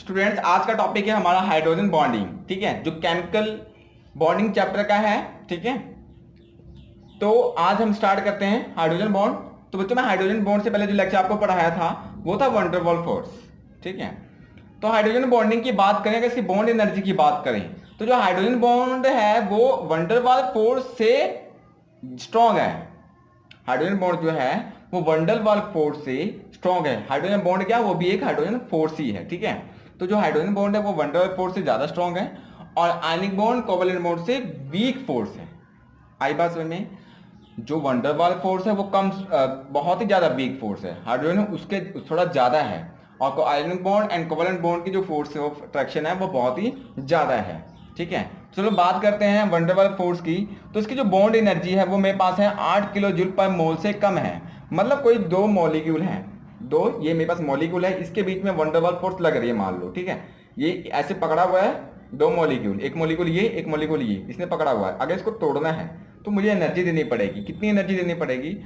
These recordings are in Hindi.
स्टूडेंट्स आज का टॉपिक है हमारा हाइड्रोजन बॉन्डिंग। ठीक है, जो केमिकल बॉन्डिंग चैप्टर का है। ठीक है, तो आज हम स्टार्ट करते हैं हाइड्रोजन बॉन्ड। तो बच्चों, मैं हाइड्रोजन बॉन्ड से पहले जो लेक्चर आपको पढ़ाया था वो था वंडर वाल फोर्स। ठीक है, तो हाइड्रोजन बॉन्डिंग की बात करें, अगर इसकी बॉन्ड एनर्जी की बात करें तो जो हाइड्रोजन बॉन्ड है वो वंडर वाल फोर्स से स्ट्रॉन्ग है। हाइड्रोजन बॉन्ड जो है वो वंडर वाल फोर्स से स्ट्रॉन्ग है। हाइड्रोजन बॉन्ड क्या, वो भी एक हाइड्रोजन फोर्स ही है। ठीक है, तो जो हाइड्रोजन बॉन्ड है वो वंडर वाल फोर्स से ज्यादा स्ट्रॉन्ग है और आयनिक बॉन्ड कोवैलेंट बॉन्ड से वीक फोर्स है। आई बात समझ में? जो वंडर वाल फोर्स है वो कम बहुत ही ज्यादा वीक फोर्स है, हाइड्रोजन उसके थोड़ा ज्यादा है, और ionic bond and covalent bond की जो फोर्स ऑफ अट्रैक्शन है वो बहुत ही ज्यादा है। ठीक है, चलो बात करते हैं वंडर वाल फोर्स की। तो इसकी जो बॉन्ड एनर्जी है वो मेरे पास है 8 किलो जूल पर मोल से कम है। मतलब कोई दो मॉलिक्यूल हैं, दो ये मेरे पास मॉलिक्यूल है, इसके बीच में वंडर वाल फोर्स लग रही है। मान लो, ठीक है, ये ऐसे पकड़ा हुआ है दो मॉलिक्यूल, एक मॉलिक्यूल ये, एक मॉलिक्यूल ये, इसने पकड़ा हुआ है। अगर इसको तोड़ना है तो मुझे एनर्जी देनी पड़ेगी। कितनी एनर्जी देनी पड़ेगी?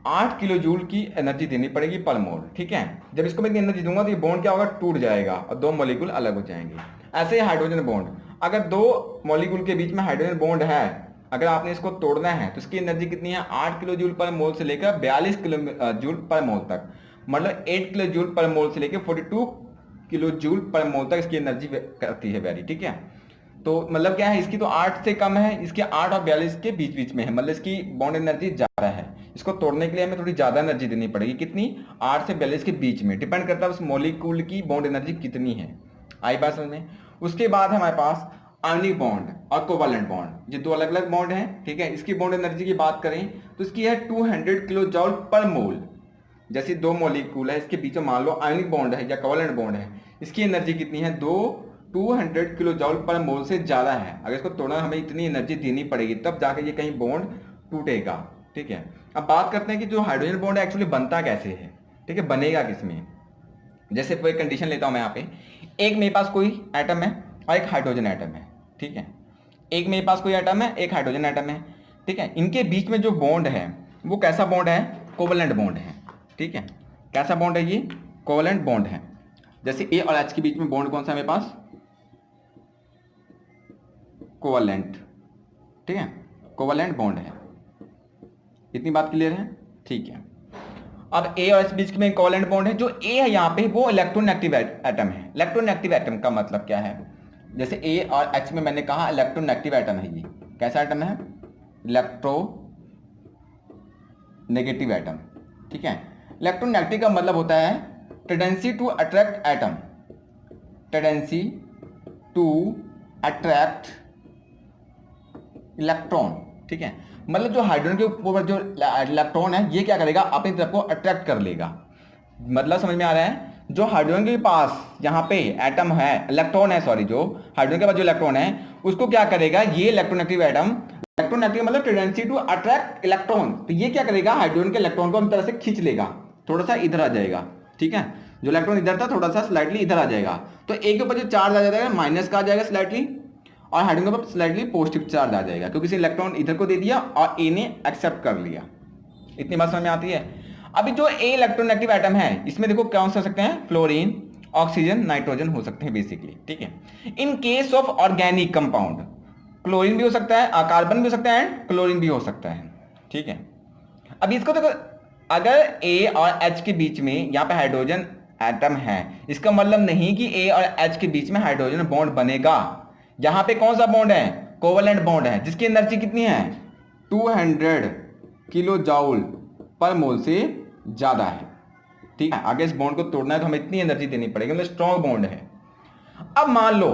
8 किलो जूल की एनर्जी देनी पड़ेगी पर मोल। ठीक है, जब इसको मैं एनर्जी दूंगा तो ये बॉन्ड क्या होगा, टूट जाएगा और दो मॉलिक्यूल अलग हो जाएंगे। ऐसे ही हाइड्रोजन बॉन्ड, अगर दो मॉलिक्यूल के बीच में हाइड्रोजन बॉन्ड है, अगर आपने इसको तोड़ना है तो इसकी एनर्जी कितनी है, 8 किलो जूल पर मोल से लेकर 42 किलो जूल पर मोल तक। मतलब 8 किलो जूल पर मोल से लेकर 42 किलो जूल पर मोल तक इसकी एनर्जी करती है वेरी। ठीक है, तो मतलब क्या है, इसकी तो 8 से कम है, इसके 8 और 42 के बीच बीच में है, मतलब इसकी बॉन्ड एनर्जी ज्यादा है। इसको तोड़ने के लिए हमें थोड़ी ज्यादा एनर्जी देनी पड़ेगी। कितनी? 8 से 42 के बीच में, डिपेंड करता है उस मॉलिक्यूल की बॉन्ड एनर्जी कितनी है। आई बात समझ में? उसके बाद है हमारे पास आयनिक बॉन्ड और कोवैलेंट बॉन्ड, ये दो अलग अलग बॉन्ड हैं। ठीक है, इसकी बॉन्ड एनर्जी की बात करें तो इसकी है 200 किलो जूल पर मोल। जैसे दो मॉलिक्यूल है, इसके बीच में मान लो आयनिक बॉन्ड है या कोवैलेंट बॉन्ड है, इसकी एनर्जी कितनी है, 200 किलो जूल पर मोल से ज्यादा है। अगर इसको तोड़ना हमें इतनी एनर्जी देनी पड़ेगी तब जाकर ये कहीं बॉन्ड टूटेगा। ठीक है, अब बात करते हैं कि जो हाइड्रोजन बॉन्ड एक्चुअली बनता कैसे है। ठीक है, बनेगा किसमें? जैसे कोई कंडीशन लेता हूं मैं यहाँ पे, एक मेरे पास कोई एटम है और एक हाइड्रोजन एटम है। ठीक है, एक मेरे पास कोई एटम है, एक हाइड्रोजन एटम है। ठीक है, इनके बीच में जो बॉन्ड है वो कैसा बॉन्ड है, कोवैलेंट बॉन्ड है। ठीक है, कैसा बॉन्ड है ये, कोवैलेंट बॉन्ड है। जैसे ए और एच के बीच में बॉन्ड कौन सा है मेरे पास, कोवैलेंट। ठीक है, कोवैलेंट बॉन्ड है। इतनी बात क्लियर है? ठीक है, अब ए और एच बीच में कोवैलेंट बॉन्ड है। जो ए है यहाँ पे वो इलेक्ट्रोनेगेटिव एटम है। इलेक्ट्रोनेगेटिव एटम का मतलब क्या है, जैसे ए और एच में मैंने कहा इलेक्ट्रोनेगेटिव एटम है। ये कैसा एटम है, इलेक्ट्रो नेगेटिव एटम। ठीक है, इलेक्ट्रोनेगेटिव का मतलब होता है tendency to attract atom, tendency to attract electron. ठीक है, मतलब जो हाइड्रोजन के ऊपर जो इलेक्ट्रॉन है ये क्या करेगा, अपनी तरफ को अट्रैक्ट कर लेगा। मतलब समझ में आ रहा है? जो हाइड्रोजन के पास यहाँ पे एटम है, इलेक्ट्रॉन है, सॉरी, जो हाइड्रोजन के पास जो इलेक्ट्रॉन है उसको क्या करेगा, ये इलेक्ट्रोनेगेटिव एटम, इलेक्ट्रोनेगेटिव मतलब टेंडेंसी टू अट्रैक्ट इलेक्ट्रॉन, तो ये क्या करेगा, हाइड्रोजन के इलेक्ट्रॉन को अपनी तरह से खींच लेगा, थोड़ा सा इधर आ जाएगा। ठीक है, जो इलेक्ट्रॉन इधर था थोड़ा सा स्लाइटली इधर आ जाएगा, तो एक के ऊपर जो चार्ज आ जाएगा माइनस का आ जाएगा स्लाइटली, और हाइड्रोजन के ऊपर स्लाइटली पॉजिटिव चार्ज आ जाएगा, क्योंकि इसे इलेक्ट्रॉन इधर को दे दिया और ए ने एक्सेप्ट कर लिया। इतनी बात समझ में आती है? अभी जो ए इलेक्ट्रोनेगेटिव एटम है इसमें देखो कौन से हो सकते हैं, फ्लोरीन, ऑक्सीजन, नाइट्रोजन हो सकते हैं बेसिकली। ठीक है, in case of organic compound chlorine भी हो सकता है, कार्बन भी हो सकता है एंड क्लोरीन भी हो सकता है। ठीक है, अब इसको देखो, अगर ए और एच के बीच में यहाँ पे हाइड्रोजन एटम है, इसका मतलब नहीं कि ए और एच के बीच में हाइड्रोजन बॉन्ड बनेगा। यहाँ पे कौन सा बॉन्ड है, कोवैलेंट बॉन्ड है, जिसकी एनर्जी कितनी है, 200 किलो जूल पर मोल से ज्यादा है। ठीक है, आगे इस बॉन्ड को तोड़ना है तो हमें इतनी एनर्जी देनी पड़ेगी, मतलब स्ट्रॉन्ग बॉन्ड है। अब मान लो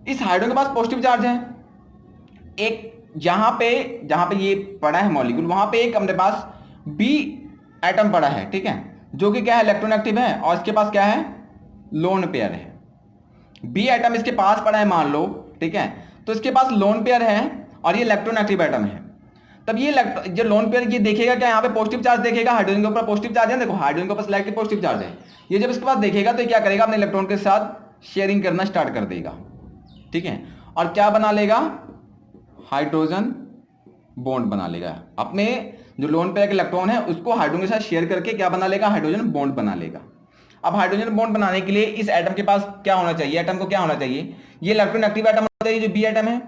इस हाइड्रोजन के पास पॉजिटिव चार्ज है, एक जहां पे ये पड़ा है मॉलिक्यूल, वहां पे एक अपने पास बी एटम पड़ा है। ठीक है, जो कि क्या है, इलेक्ट्रोनेगेटिव है, और इसके पास क्या है, लोन पेयर है। बी एटम इसके पास पड़ा है मान लो, ठीक है, तो इसके पास लोन पेयर है और ये इलेक्ट्रोनेगेटिव एटम है। तब ये जो लोन पेयर ये देखेगा क्या, यहाँ पे पॉजिटिव चार्ज देखेगा, हाइड्रोजन के ऊपर पॉजिटिव चार्ज है, देखो हाइड्रोजन के ऊपर सिलेक्टिव पॉजिटिव चार्ज है। ये जब इसके पास देखेगा तो क्या करेगा, अपने इलेक्ट्रॉन के साथ शेयरिंग करना स्टार्ट कर देगा। ठीक है, और क्या बना लेगा, हाइड्रोजन बॉन्ड बना लेगा। अपने जो लोन पेयर के इलेक्ट्रॉन है उसको हाइड्रोजन के साथ शेयर करके क्या बना लेगा, हाइड्रोजन बॉन्ड बना लेगा। अब हाइड्रोजन बॉन्ड बनाने के लिए इस एटम के पास क्या होना चाहिए, एटम को क्या होना चाहिए, ये इलेक्ट्रोनेगेटिव एटम होना चाहिए जो बी एटम है।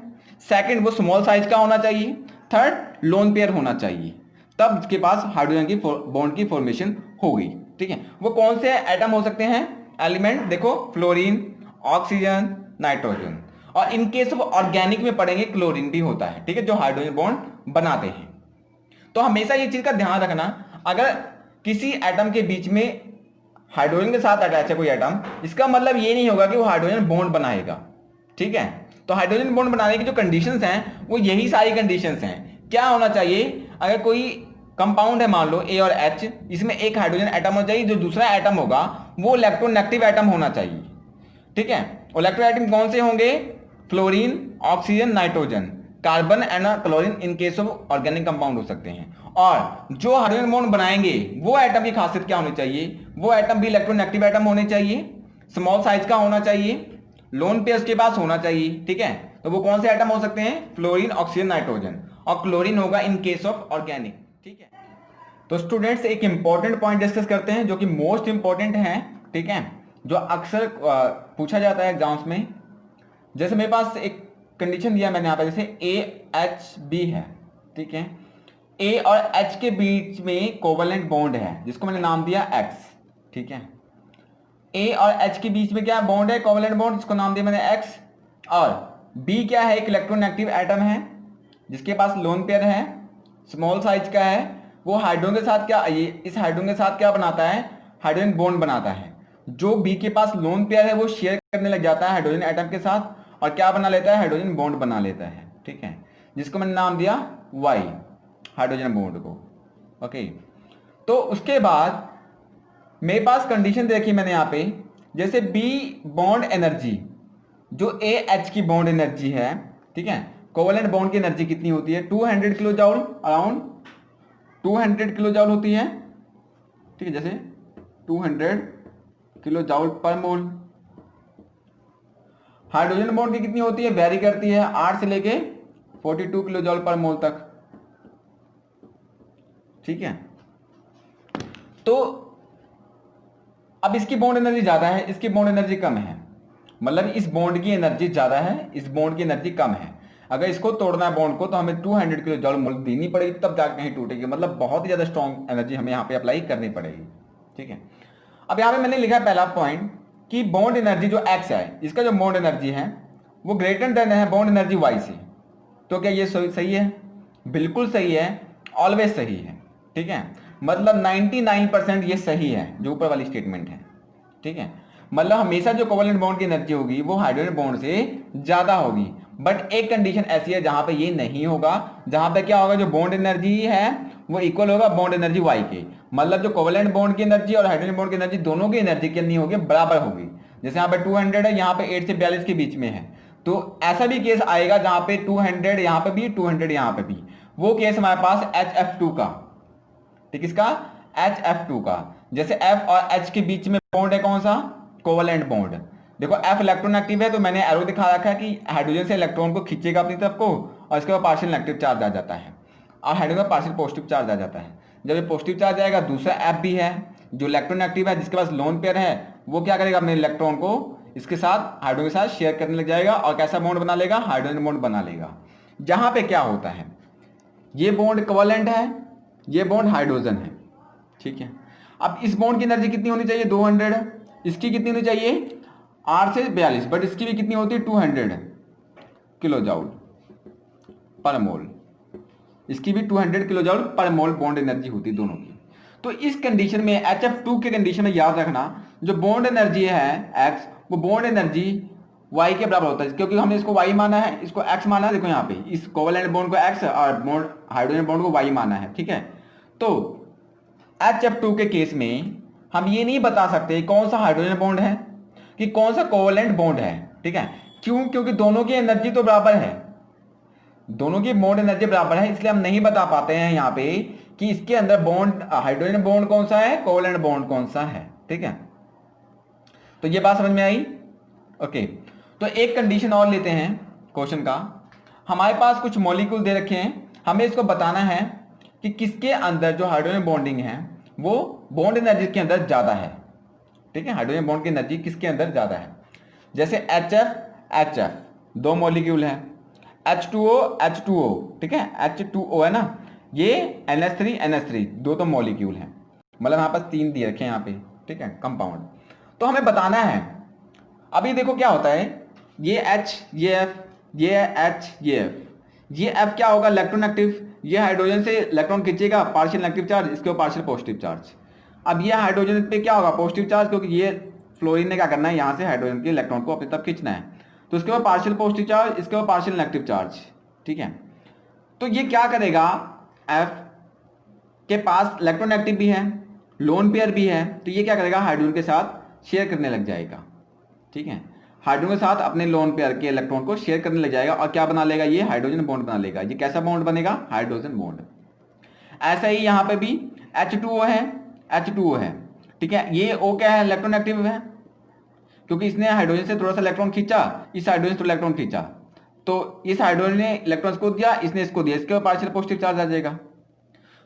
सेकंड, वो स्मॉल साइज का होना चाहिए। थर्ड, लोन पेयर होना चाहिए, तब इसके पास हाइड्रोजन की बॉन्ड की फॉर्मेशन होगी। ठीक है, वो कौन से एटम हो सकते हैं, एलिमेंट, देखो फ्लोरीन, ऑक्सीजन, नाइट्रोजन, और इन केस ऑफ ऑर्गेनिक में पढ़ेंगे क्लोरीन भी होता है। ठीक है, जो हाइड्रोजन बॉन्ड बनाते हैं। तो हमेशा ये चीज का ध्यान रखना, अगर किसी एटम के बीच में हाइड्रोजन के साथ अटैच है कोई एटम, इसका मतलब ये नहीं होगा कि वो हाइड्रोजन बॉन्ड बनाएगा। ठीक है, तो हाइड्रोजन बॉन्ड बनाने की जो कंडीशंस हैं वो यही सारी कंडीशंस हैं। क्या होना चाहिए, अगर कोई कंपाउंड है मान लो ए और एच, इसमें एक हाइड्रोजन एटम होना चाहिए, जो दूसरा एटम होगा वो इलेक्ट्रोनेगेटिव एटम होना चाहिए। ठीक है, इलेक्ट्रोनेगेटिव कौन से होंगे, fluorine, oxygen, nitrogen, carbon and chlorine in case of organic compound हो सकते हैं। और जो हाइड्रोजन बॉन्ड बनाएंगे वो एटम की खासियत क्या होनी चाहिए, वो एटम भी इलेक्ट्रोनेगेटिव एटम होने चाहिए, स्मॉल साइज का होना चाहिए, लोन पेयर उसके पास होना चाहिए। ठीक है, तो वो कौन से एटम हो सकते हैं, फ्लोरीन, ऑक्सीजन, नाइट्रोजन, और क्लोरीन होगा इन केस ऑफ ऑर्गेनिक। ठीक है, तो स्टूडेंट्स एक इंपॉर्टेंट पॉइंट डिस्कस करते हैं जो कि मोस्ट इंपॉर्टेंट है। ठीक है, जो अक्सर पूछा जाता है एग्जाम्स में। जैसे मेरे पास एक कंडीशन दिया मैंने यहाँ पे, जैसे ए एच बी है। ठीक है, ए और एच के बीच में कोवेलेंट बॉन्ड है जिसको मैंने नाम दिया एक्स। ठीक है, ए और एच के बीच में क्या बॉन्ड है, कोवेलेंट बॉन्ड, जिसको नाम दिया मैंने एक्स। और बी क्या है, एक इलेक्ट्रोनेगेटिव एटम है जिसके पास लोन पेयर है, स्मॉल साइज का है। वो हाइड्रोजन के साथ क्या, ये इस हाइड्रोजन के साथ क्या बनाता है, हाइड्रोजन बॉन्ड बनाता है। जो बी के पास लोन पेयर है वो शेयर करने लग जाता है हाइड्रोजन एटम के साथ और क्या बना लेता है, हाइड्रोजन बॉन्ड बना लेता है। ठीक है, जिसको मैंने नाम दिया वाई, हाइड्रोजन बॉन्ड को। ओके, तो उसके बाद मेरे पास कंडीशन देखी मैंने यहाँ पे, जैसे बी बॉन्ड एनर्जी, जो ए एच की बॉन्ड एनर्जी है। ठीक है, कोवेलेंट बॉन्ड की एनर्जी कितनी होती है, 200 kilo joule, around 200 kilo joule होती है। ठीक है, जैसे 200 किलो जूल पर मोल। हाइड्रोजन बॉन्ड की कितनी होती है, वेरी करती है, 8 से लेके 42 किलो जूल पर मोल तक। ठीक है, तो अब इसकी बॉन्ड एनर्जी ज्यादा है, इसकी बॉन्ड एनर्जी कम है, मतलब इस बॉन्ड की एनर्जी ज्यादा है, इस बॉन्ड की एनर्जी कम है। अगर इसको तोड़ना है बॉन्ड को तो हमें 200 किलो जूल मोल देनी पड़ेगी, तब जाकर कहीं टूटेगी। मतलब बहुत ही ज्यादा स्ट्रॉन्ग एनर्जी हमें यहाँ पे अप्लाई करनी पड़ेगी। ठीक है, अब यहाँ पे मैंने लिखा है पहला पॉइंट कि बॉन्ड एनर्जी जो एक्स है, इसका जो बॉन्ड एनर्जी है वो ग्रेटर देन है बॉन्ड एनर्जी वाई से। तो क्या ये सही है, बिल्कुल सही है, ऑलवेज सही है। ठीक है, मतलब 99% ये सही है जो ऊपर वाली स्टेटमेंट है। ठीक है, मतलब हमेशा जो कोवेलेंट बॉन्ड की एनर्जी होगी वो हाइड्रोजन बॉन्ड से ज्यादा होगी। बट एक कंडीशन ऐसी है जहां पे ये नहीं होगा, जहां पे क्या होगा, जो बॉन्ड एनर्जी है वो इक्वल होगा बॉन्ड एनर्जी वाई के। मतलब जो कोवेलेंट बॉन्ड की एनर्जी और हाइड्रोजन बॉन्ड की एनर्जी दोनों की एनर्जी कितनी होगी, बराबर होगी। जैसे यहाँ पे 200 है, यहाँ पे 8 से 42 के बीच में है, तो ऐसा भी केस आएगा जहां पे 200 यहाँ पे भी, 200 यहाँ पे भी। वो केस हमारे पास HF2 का, ठीक, इसका HF2 का। जैसे F और H के बीच में बॉन्ड है कौन सा, कोवेलेंट बॉन्ड। देखो F इलेक्ट्रोनेगेटिव है तो मैंने एरो दिखा रखा है कि हाइड्रोजन से इलेक्ट्रॉन को खींचेगा अपनी तरफ को और इसके बाद पार्शियल नेगेटिव चार्ज आ जाता है और हाइड्रोजन का पार्शियल पॉजिटिव चार्ज आ जाता है। जब ये पॉजिटिव चार्ज आएगा, दूसरा F भी है जो इलेक्ट्रोनेगेटिव है, जिसके पास लोन पेयर है, वो क्या करेगा, अपने इलेक्ट्रॉन को इसके साथ हाइड्रोजन के साथ शेयर करने लग जाएगा और कैसा बॉन्ड बना लेगा, हाइड्रोजन बॉन्ड बना लेगा। जहां पे क्या होता है, ये बॉन्ड कोवेलेंट है, ये बॉन्ड हाइड्रोजन है। ठीक है, अब इस बॉन्ड की एनर्जी कितनी होनी चाहिए, 200। इसकी कितनी होनी चाहिए, 8 से 42, बट इसकी भी कितनी होती है, 200 किलो जूल पर मोल। इसकी भी 200 किलो जूल पर मोल बॉन्ड एनर्जी होती है दोनों की। तो इस कंडीशन में HF2 के कंडीशन में याद रखना, जो बॉन्ड एनर्जी है X, वो बॉन्ड एनर्जी Y के बराबर होता है, क्योंकि हमने इसको Y माना है, इसको X माना है। देखो यहाँ पे इस कोवेलेंट बॉन्ड को X और बॉन्ड हाइड्रोजन बॉन्ड को Y माना है। ठीक है, तो HF2 के केस में हम ये नहीं बता सकते कौन सा हाइड्रोजन बॉन्ड है कि कौन सा कोवेलेंट बॉन्ड है। ठीक है, क्यों, क्योंकि दोनों की एनर्जी तो बराबर है, दोनों की बॉन्ड एनर्जी बराबर है, इसलिए हम नहीं बता पाते हैं यहाँ पे कि इसके अंदर बॉन्ड हाइड्रोजन बॉन्ड कौन सा है, कोवेलेंट बॉन्ड कौन सा है। ठीक है, तो ये बात समझ में आई। ओके, तो एक कंडीशन और लेते हैं क्वेश्चन का। हमारे पास कुछ मॉलिक्यूल दे रखे हैं, हमें इसको बताना है कि किसके अंदर जो हाइड्रोजन बॉन्डिंग है वो बॉन्ड एनर्जी के अंदर ज्यादा है। ठीक है, हाइड्रोजन बॉन्ड की एनर्जी किसके अंदर ज़्यादा है। जैसे HF दो मॉलिक्यूल है, H2O, ठीक है, H2O है ना, ये NH3 दो तो मॉलिक्यूल है, मतलब यहाँ पास 3 दिए रखे हैं यहाँ पे, ठीक है, कंपाउंड। तो हमें बताना है, अभी देखो क्या होता है, ये H, ये F, ये H, ये F, ये F क्या होगा, इलेक्ट्रोनेगेटिव, ये हाइड्रोजन से इलेक्ट्रॉन खींचेगा, पार्शियल नेगेटिव चार्ज, इसके ऊपर पार्शियल पॉजिटिव चार्ज। अब ये हाइड्रोजन पे क्या होगा, पॉजिटिव चार्ज, क्योंकि ये फ्लोरीन ने क्या करना है, यहाँ से हाइड्रोजन के इलेक्ट्रॉन को अपनी तरफ खींचना है, तो इसके ऊपर पार्शियल पॉजिटिव चार्ज, इसके ऊपर पार्शियल नेगेटिव चार्ज, ठीक है। तो ये क्या करेगा, F के पास इलेक्ट्रोनेगेटिव भी है, लोन पेयर भी है, तो ये क्या करेगा, हाइड्रोजन के साथ शेयर करने लग जाएगा, ठीक है, हाइड्रोजन के साथ अपने लोन पेयर के इलेक्ट्रॉन को शेयर करने लग जाएगा, और क्या बना लेगा, ये हाइड्रोजन बॉन्ड बना लेगा। ये कैसा बॉन्ड बनेगा, हाइड्रोजन बॉन्ड। ऐसा ही यहाँ पे भी H2O है, ठीक है, ये O क्या है, इलेक्ट्रोनेगेटिव है, क्योंकि इसने हाइड्रोजन से थोड़ा सा इलेक्ट्रॉन खींचा, इस हाइड्रोजन से इलेक्ट्रॉन खींचा, तो इस हाइड्रोजन ने इलेक्ट्रॉन्स को दिया, इसने इसको दिया, इसके ऊपर पार्शियल पॉजिटिव चार्ज आ जाएगा।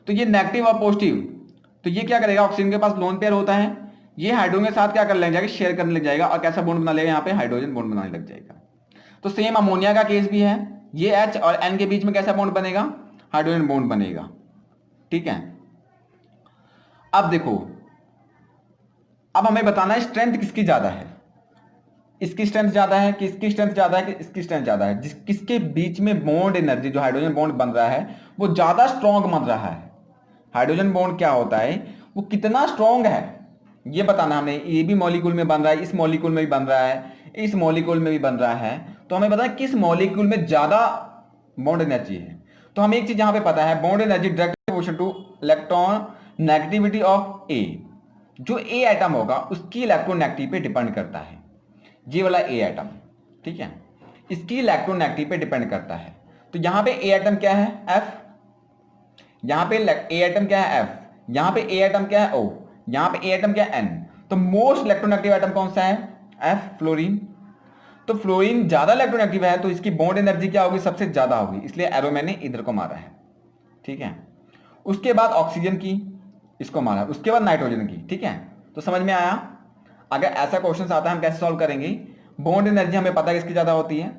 तो ये नेगेटिव और पॉजिटिव, तो ये क्या करेगा, ऑक्सीजन के पास लोन पेयर होता है, ये हाइड्रोजन के साथ क्या करने लग जाएगा, शेयर करने लग जाएगा, और कैसा बॉन्ड बना लेगा, यहाँ पे हाइड्रोजन बॉन्ड बनाने लग जाएगा। तो सेम अमोनिया का केस भी है, ये H और N के बीच में कैसा बॉन्ड बनेगा, हाइड्रोजन बॉन्ड बनेगा, ठीक है। अब देखो, अब हमें बताना है स्ट्रेंथ किसकी ज्यादा है, इसकी स्ट्रेंथ ज्यादा है कि इसकी स्ट्रेंथ ज्यादा है कि इसकी स्ट्रेंथ ज्यादा है, किसके बीच में बॉन्ड एनर्जी, जो हाइड्रोजन बॉन्ड बन रहा है वो ज्यादा स्ट्रॉन्ग बन रहा है। हाइड्रोजन बॉन्ड क्या होता है, वो कितना स्ट्रॉन्ग है ये बताना हमें, ये भी मॉलिक्यूल में बन रहा है, इस मॉलिक्यूल में भी बन रहा है, इस मॉलिक्यूल में भी बन रहा है, तो हमें पता है किस मॉलिक्यूल में ज्यादा बॉन्ड एनर्जी है। तो हमें एक चीज यहां पे पता है, bond energy direct proportional to electron negativity of A, जो ए एटम होगा उसकी इलेक्ट्रोनेगेटिव पे डिपेंड करता है, ये वाला ए एटम, ठीक है, इसकी इलेक्ट्रोनेगेटिव पे डिपेंड करता है। तो यहां पे ए एटम क्या है, एफ, यहां पे ए एटम क्या है, एफ, यहां पे ए एटम क्या है, ओ, यहां पे ए एटम क्या है, एन। तो मोस्ट इलेक्ट्रोनेगेटिव एटम कौन सा है, एफ, फ्लोरीन। तो फ्लोरीन ज्यादा इलेक्ट्रोनेगेटिव है, तो इसकी बॉन्ड एनर्जी क्या होगी, सबसे ज्यादा होगी, इसलिए एरो मैंने इधर को मारा है, ठीक है। उसके बाद ऑक्सीजन की, इसको मारा, उसके बाद नाइट्रोजन की, ठीक है। तो समझ में आया। अगर ऐसा क्वेश्चन आता है हम कैसे सॉल्व करेंगे, बॉन्ड एनर्जी हमें पता है किसकी ज्यादा होती है,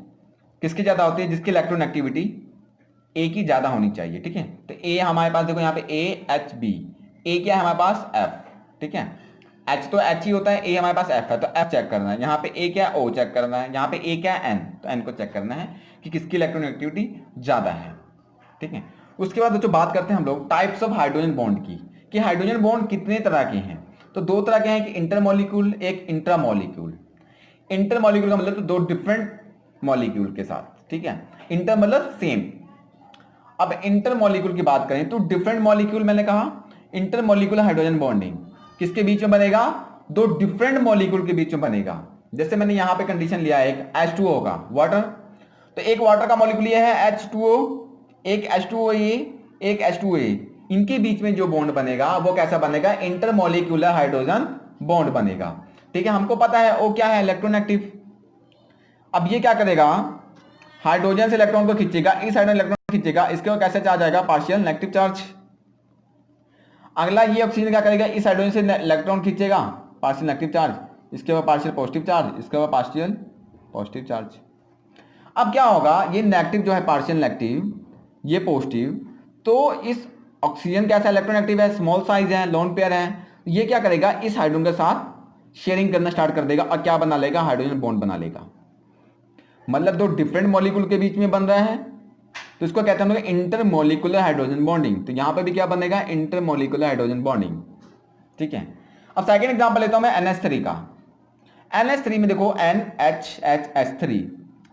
किसकी ज्यादा होती है, जिसकी इलेक्ट्रोनेगेटिविटी ए की ज्यादा होनी चाहिए, ठीक है। तो ए हमारे पास देखो यहाँ पे ए एच बी, ए क्या है हमारे पास, एफ, ठीक है, एच तो एच ही होता है, ए हमारे पास एफ है, तो एफ चेक करना है, यहाँ पे ए क्या है, ओ चेक करना है, यहाँ पे ए क्या है, एन, तो एन को चेक करना है कि किसकी इलेक्ट्रोनेगेटिविटी ज्यादा है, ठीक है। उसके बाद बच्चों बात करते हैं हम लोग टाइप्स ऑफ हाइड्रोजन बॉन्ड की, कि हाइड्रोजन बॉन्ड कितने तरह के हैं। तो दो तरह के हैं, कि इंटरमॉलिक्यूल, एक इंट्रामॉलिक्यूल। इंटरमॉलिक्यूल का मतलब तो दो डिफरेंट मॉलिक्यूल के साथ, ठीक है, इंटर मतलब सेम। अब इंटरमॉलिक्यूल की बात करें तो डिफरेंट मॉलिक्यूल, मैंने कहा इंटरमॉलिक्यूलर हाइड्रोजन बॉन्डिंग किसके बीच में बनेगा, दो डिफरेंट मॉलिक्यूल के बीच में बनेगा। जैसे मैंने यहां पे कंडीशन लिया है, एक H2O का, वाटर, तो एक वाटर का मॉलिक्यूल ये है H2O, एक H2O ये, एक H2O ये, इनके बीच में जो बॉन्ड बनेगा वो कैसा बनेगा, इंटरमॉलिक्यूलर हाइड्रोजन बॉन्ड बनेगा, ठीक है। हमको पता है O क्या है, इलेक्ट्रोनेगेटिव। अब ये क्या करेगा, हाइड्रोजन से इलेक्ट्रॉन को खींचेगा, इस हाइड्रोजन इलेक्ट्रॉन खींचेगा, इसके ऊपर कैसे चार्ज आएगा, पार्शियल नेगेटिव चार्ज। अगला ये ऑक्सीजन क्या करेगा, इस हाइड्रोजन से इलेक्ट्रॉन खींचेगा, पार्शियल नेगेटिव चार्ज, इसके ऊपर पार्शियल पॉजिटिव चार्ज, इसके ऊपर पार्शियल पॉजिटिव चार्ज। अब क्या होगा, ये नेगेटिव जो है पार्शियल नेगेटिव, ये पॉजिटिव, तो इस ऑक्सीजन कैसा इलेक्ट्रोनेगेटिव है, स्मॉल साइज है, लोन पेयर है, ये क्या करेगा, इस हाइड्रोजन के साथ शेयरिंग करना स्टार्ट कर देगा, और क्या बना लेगा, हाइड्रोजन बॉन्ड बना लेगा। मतलब दो डिफरेंट मॉलिक्यूल के बीच में बन रहा है, तो इसको कहते हैं इंटरमॉलिक्यूलर हाइड्रोजन बॉन्डिंग। तो यहां पे भी क्या बनेगा, इंटरमॉलिक्यूलर हाइड्रोजन बॉन्डिंग, ठीक है। अब सेकंड एग्जांपल लेता हूं मैं NH3 का। NH3 में देखो NHHH3,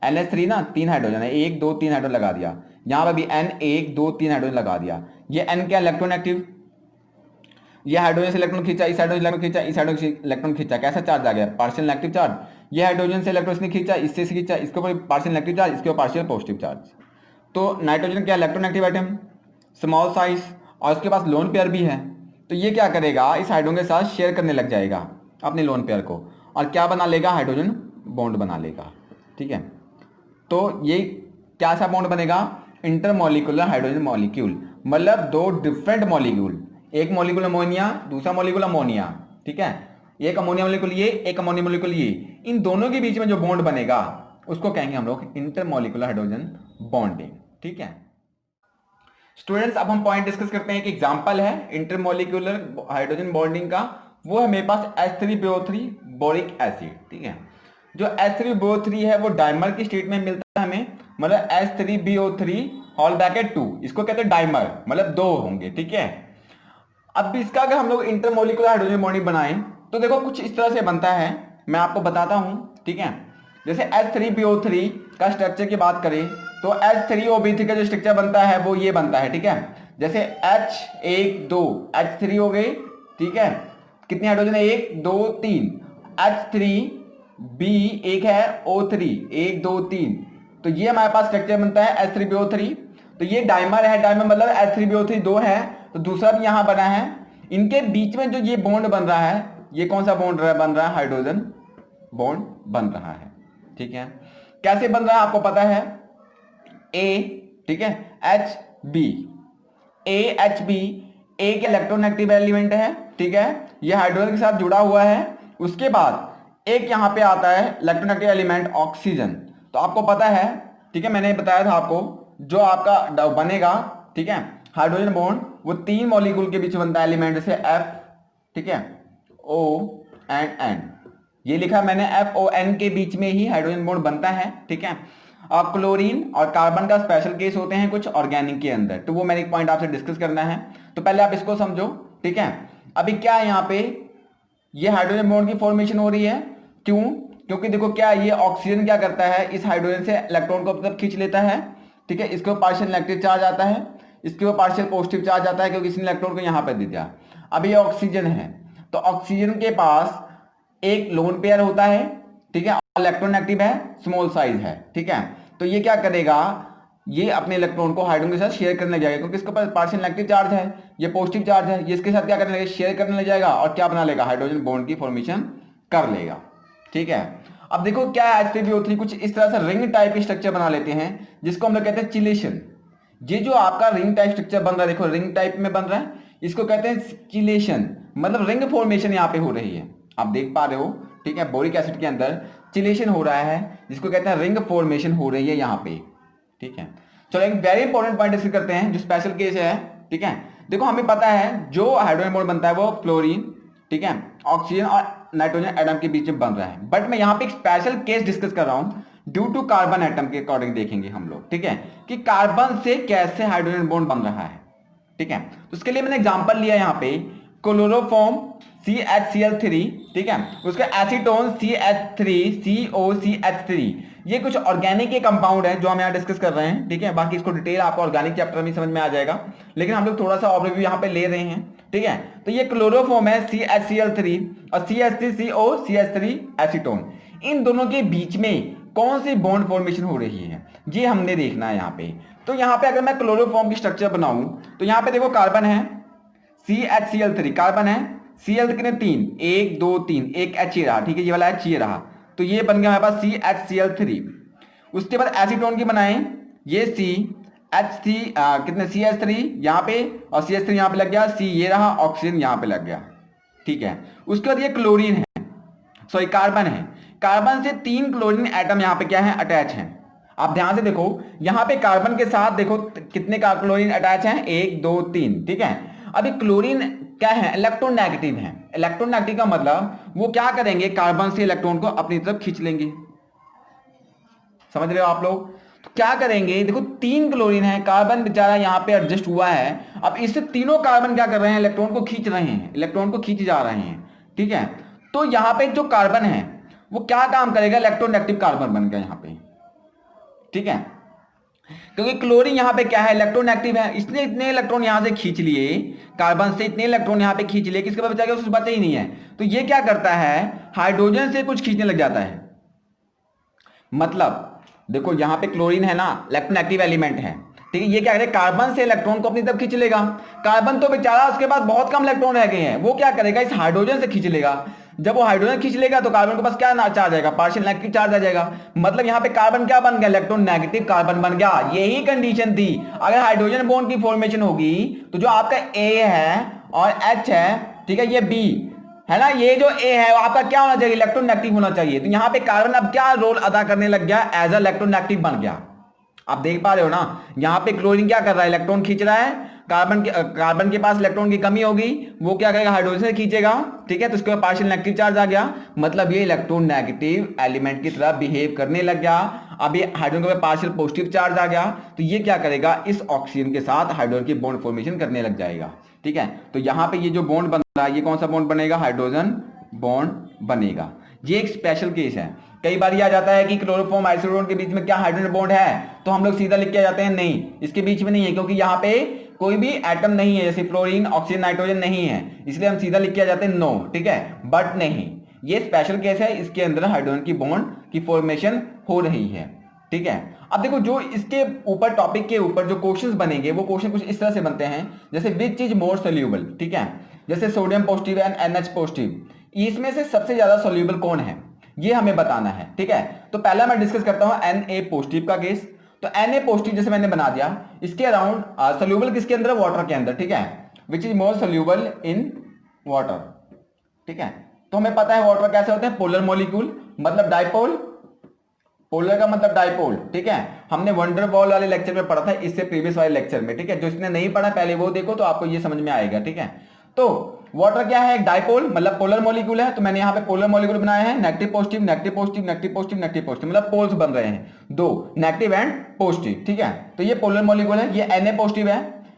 NH3 ना 3 हाइड्रोजन है, 1 2 3 हाइड्रोजन लगा दिया, यहां पर भी N 1 2 3 हाइड्रोजन लगा दिया। ये N क्या, इलेक्ट्रोनेगेटिव, ये हाइड्रोजन से इलेक्ट्रॉन खींचा, इस हाइड्रोजन इलेक्ट्रॉन खींचा, इस हाइड्रोजन से इलेक्ट्रॉन खींचा, कैसा चार्ज आ गया, पार्शियल नेगेटिव चार्ज। ये हाइड्रोजन से इलेक्ट्रॉन ने खींचा, इससे खींचा, इसके ऊपर पार्शियल नेगेटिव चार्ज, इसके ऊपर पार्शियल पॉजिटिव चार्ज। तो नाइट्रोजन क्या, इलेक्ट्रोनेगेटिव एटम, स्मॉल साइज, और इसके पास लोन पेयर भी है, तो ये क्या करेगा, इस हाइड्रोजन के साथ शेयर करने लग जाएगा अपने लोन पेयर को, और क्या बना लेगा, हाइड्रोजन बॉन्ड बना लेगा, ठीक है। तो ये क्या सा बॉन्ड बनेगा, इंटरमॉलिक्यूलर हाइड्रोजन मॉलिक्यूल, मतलब दो डिफरेंट मॉलिक्यूल, एक मॉलिक्यूल अमोनिया, दूसरा मॉलिक्यूल अमोनिया, ठीक है, एक अमोनिया मॉलिक्यूल ये, एक अमोनिया मॉलिक्यूल ये, इन दोनों के बीच में जो बॉन्ड बनेगा उसको कहेंगे हम लोग इंटरमॉलिक्यूलर हाइड्रोजन बॉन्डिंग। ठीक है स्टूडेंट्स, अब हम पॉइंट डिस्कस करते हैं। एक एग्जांपल है इंटरमॉलिक्यूलर हाइड्रोजन बॉन्डिंग का, वो है मेरे पास H3PO3 बोरिक एसिड। ठीक है, जो H3PO3 है वो डाइमर की स्टेट में मिलता है हमें, मतलब H3PO3 होल ब्रैकेट 2, इसको कहते हैं डाइमर, मतलब दो होंगे। ठीक है, अब इसका अगर हम लोग इंटरमॉलिक्यूलर हाइड्रोजन बॉन्डिंग बनाएं तो देखो कुछ इस तरह से बनता है, मैं आपको बताता हूं। ठीक है, जैसे H3PO3 का स्ट्रक्चर की बात करें तो H3OB3 का जो स्ट्रक्चर बनता है वो ये बनता है। ठीक है, जैसे H 1 2 H3 हो गए। ठीक है, कितने हाइड्रोजन है, 1 2 3, H3B एक है, O3 1 2 3, तो ये हमारे पास स्ट्रक्चर बनता है H3PO3। तो ये डाइमर है, डाइमर मतलब H3PO3 दो है, तो दूसरा भी यहां बना है। इनके बीच में जो ये बॉन्ड बन रहा है, ये कौन सा बॉन्ड बन रहा है, हाइड्रोजन बॉन्ड बन रहा है। ठीक है, कैसे बन रहा है आपको पता है, A, ठीक है, HB, AHB एक इलेक्ट्रोनेगेटिव एलिमेंट है। ठीक है, ये हाइड्रोजन के साथ जुड़ा हुआ है। उसके बाद एक यहां पे आता है इलेक्ट्रोनेगेटिव एलिमेंट ऑक्सीजन। तो आपको पता है, ठीक है, मैंने बताया था आपको, जो आपका बनेगा, ठीक है, हाइड्रोजन बॉन्ड वो तीन मॉलिक्यूल के बीच बनता है एलिमेंट, जैसे F, ठीक है, O एंड N, ये लिखा मैंने, FON के बीच में ही हाइड्रोजन बॉन्ड बनता है। ठीक है, क्लोरीन और कार्बन का स्पेशल केस होते हैं कुछ ऑर्गेनिक के अंदर, तो वो मैंने एक पॉइंट आपसे डिस्कस करना है, तो पहले आप इसको समझो। ठीक है, अभी क्या है यहाँ पे, ये हाइड्रोजन बॉन्ड की फॉर्मेशन हो रही है, क्यों, क्योंकि देखो क्या, ये ऑक्सीजन क्या करता है, इस हाइड्रोजन से इलेक्ट्रॉन को मतलब खींच लेता है। ठीक है, इसके ऊपर पार्शियल नेगेटिव चार्ज आता है, इसके ऊपर पार्शियल पॉजिटिव चार्ज आता है, क्योंकि इसने इलेक्ट्रॉन को यहाँ पर दे दिया। अब ये ऑक्सीजन है, तो ऑक्सीजन के पास एक लोन पेयर होता है। ठीक है, और इलेक्ट्रोनेगेटिव है, स्मॉल साइज है। ठीक है, तो ये क्या करेगा, ये अपने इलेक्ट्रॉन को हाइड्रोजन के साथ शेयर करने लग जाएगा, क्योंकि इसके पास पार्शियल नेगेटिव चार्ज है, ये पॉजिटिव चार्ज है, ये इसके साथ क्या करने लगेगा, शेयर करने लग जाएगा, और क्या बना लेगा, हाइड्रोजन बॉन्ड की फॉर्मेशन कर लेगा। ठीक है, अब देखो क्या है, H3PO3 कुछ इस तरह से रिंग टाइप की स्ट्रक्चर बना लेते हैं, जिसको हम लोग कहते हैं चिलेशन। ये जो आपका रिंग टाइप स्ट्रक्चर बन रहा है, देखो रिंग टाइप में बन रहा है, इसको कहते हैं चिलेशन, मतलब रिंग फॉर्मेशन यहाँ पे हो रही है, आप देख पा रहे हो। ठीक है, बोरिक एसिड के अंदर चिलेशन हो रहा है, जिसको कहते हैं रिंग फॉर्मेशन हो रही है यहाँ पे। ठीक है, चलो एक वेरी इंपॉर्टेंट पॉइंट डिस्कस करते हैं, जो स्पेशल केस है। ठीक है, देखो हमें पता है जो हाइड्रोजन बॉन्ड बनता है वो फ्लोरीन, ठीक है, ऑक्सीजन और नाइट्रोजन एटम के बीच में बन रहा है, बट मैं यहाँ पे एक स्पेशल केस डिस्कस कर रहा हूँ, ड्यू टू कार्बन एटम के अकॉर्डिंग देखेंगे हम लोग। ठीक है, कि कार्बन से कैसे हाइड्रोजन बॉन्ड बन रहा है। ठीक है, तो उसके लिए मैंने एग्जांपल लिया यहाँ पे, क्लोरोफॉर्म CHCl3, ठीक है, उसका एसीटोन CH3COCH3, ये कुछ ऑर्गेनिक के कंपाउंड है जो हम यहाँ डिस्कस कर रहे हैं। ठीक है, बाकी इसको डिटेल आपको ऑर्गेनिक चैप्टर में समझ में आ जाएगा, लेकिन हम लोग थोड़ा सा ओवरव्यू यहाँ पे ले रहे हैं। ठीक है, तो ये क्लोरोफॉर्म है CHCl3 और CH3COCH3 एसीटोन, इन दोनों के बीच में कौन सी बॉन्ड फॉर्मेशन हो रही है, ये हमने देखना है यहाँ पे। तो यहाँ पे अगर मैं क्लोरोफॉर्म की स्ट्रक्चर बनाऊं तो यहाँ पे देखो कार्बन है, CHCl3 कार्बन है, Cl कितने, 3, 1 2 3, एक H ये रहा। ठीक है, ये वाला H ये रहा, तो ये बन गया हमारे पास CHCl3। उसके बाद एसीटोन की बनाएं, ये CH3 कितने, CH3 यहाँ पे और CH3 यहाँ पे लग गया, C ये रहा, ऑक्सीजन यहाँ पे लग गया। ठीक है, उसके बाद ये क्लोरीन है, सॉरी कार्बन है, कार्बन से 3 क्लोरीन एटम यहाँ पे क्या है, अटैच हैं। आप ध्यान से देखो, यहाँ पे कार्बन के साथ देखो कितने का क्लोरीन अटैच हैं, 1 2 3। ठीक है, अभी क्लोरीन क्या है, इलेक्ट्रोनेगेटिव है। इलेक्ट्रोनेगेटिव का मतलब वो क्या करेंगे, कार्बन से इलेक्ट्रॉन को अपनी तरफ खींच लेंगे, समझ रहे हो आप लोग। तो क्या करेंगे, देखो 3 क्लोरीन है, कार्बन बेचारा यहाँ पे एडजस्ट हुआ है, अब इससे तीनों कार्बन क्या कर रहे हैं, इलेक्ट्रॉन को खींच रहे हैं, इलेक्ट्रॉन को खींच जा रहे हैं। ठीक है, तो यहाँ पे जो कार्बन है वो क्या काम करेगा, इलेक्ट्रोनेगेटिव कार्बन बन गया यहाँ पे। ठीक है, क्योंकि क्लोरीन यहाँ पे क्या है, इलेक्ट्रोनेगेटिव है, इसने इतने इलेक्ट्रॉन यहाँ से खींच लिए, कार्बन से इतने इलेक्ट्रॉन यहाँ पे खींच लिए, किसके पास बचा गया, उसके बचा ही नहीं है। तो ये क्या करता है, हाइड्रोजन से कुछ खींचने लग जाता है। मतलब देखो यहाँ पे क्लोरीन है ना, इलेक्ट्रोनेगेटिव एलिमेंट है। ठीक है, ये क्या करेगा, कार्बन से इलेक्ट्रॉन को अपनी तरफ खींच लेगा। कार्बन तो बेचारा उसके पास बहुत कम इलेक्ट्रॉन रह गए हैं, वो क्या करेगा, इस हाइड्रोजन से खींच लेगा। जब वो हाइड्रोजन खींच लेगा तो कार्बन के पास क्या चार्ज आएगा, पार्शियल नेगेटिव चार्ज आ जाएगा। मतलब यहाँ पे कार्बन क्या बन गया, इलेक्ट्रॉन नेगेटिव कार्बन बन गया। यही कंडीशन थी, अगर हाइड्रोजन बॉन्ड की फॉर्मेशन होगी तो जो आपका A है और H है, ठीक है, ये B, है ना, ये जो ए है आपका क्या होना चाहिए, इलेक्ट्रोनेगेटिव होना चाहिए। तो यहाँ पे कार्बन अब क्या रोल अदा करने लग गया, एज अ इलेक्ट्रोनेगेटिव बन गया। आप देख पा रहे हो ना, यहाँ पे क्लोरीन क्या कर रहा है, इलेक्ट्रॉन खींच रहा है, कार्बन के पास इलेक्ट्रॉन की कमी होगी, वो क्या करेगा, हाइड्रोजन से खींचेगा, ठीक है, तो उसके बाद पार्शियल नेगेटिव चार्ज आ गया, मतलब ये इलेक्ट्रॉन नेगेटिव एलिमेंट की तरह बिहेव करने लग गया। अब ये हाइड्रोजन के ऊपर पार्शियल पॉजिटिव चार्ज आ गया, तो ये क्या करेगा, इस ऑक्सीजन के साथ हाइड्रोजन की बॉन्ड फॉर्मेशन करने लग जाएगा, ठीक है। तो यहाँ पे ये जो बॉन्ड बन रहा है, ये कौन सा बॉन्ड बनेगा, हाइड्रोजन बॉन्ड बनेगा। ये एक स्पेशल केस है। कई बार ये आ जाता है कि क्लोरोफॉर्म आइसोटोन के बीच में क्या हाइड्रोजन बॉन्ड है, तो हम लोग सीधा लिख के आ जाते हैं, नहीं इसके बीच में नहीं है, क्योंकि यहाँ पे कोई भी एटम नहीं है, जैसे फ्लोरीन ऑक्सीजन नाइट्रोजन नहीं है, इसलिए हम सीधा लिख के आ जाते हैं नो, ठीक है। बट नहीं, ये स्पेशल केस है, इसके अंदर हाइड्रोजन की बॉन्ड की फॉर्मेशन हो रही है, ठीक है। अब देखो जो इसके ऊपर टॉपिक के ऊपर जो क्वेश्चंस बनेंगे, वो क्वेश्चन कुछ इस तरह से बनते हैं, जैसे विच इज मोर सोल्यूबल, ठीक है, जैसे sodium positive and NH positive, इसमें से सबसे ज्यादा सोल्यूबल कौन है, ये हमें बताना है, ठीक है। तो पहला मैं डिस्कस करता हूं Na पॉजिटिव का केस। तो Na पॉजिटिव जैसे मैंने बना दिया, इसके अराउंड सोल्यूबल किसके अंदर, वाटर के अंदर, ठीक है, which is more soluble in water, ठीक है। तो हमें पता है वाटर कैसे होते हैं, पोलर मॉलिक्यूल, मतलब डाइपोल, पोलर का मतलब डाइपोल, ठीक है। हमने वंडर वॉल वाले लेक्चर में पढ़ा था, इससे प्रीवियस वाले लेक्चर में, ठीक है। जो इसने नहीं पढ़ा पहले वो देखो, तो आपको ये समझ में आएगा, ठीक है। तो वाटर क्या है, एक डाइपोल, मतलब पोलर मॉलिक्यूल है। तो मैंने यहाँ पे पोलर मॉलिक्यूल बनाए हैं, negative positive negative positive negative positive negative positive, मतलब पोल्स बन रहे हैं, दो नेगेटिव एंड पॉजिटिव, ठीक है। तो ये पोलर मॉलिक्यूल है, ये Na पॉजिटिव है।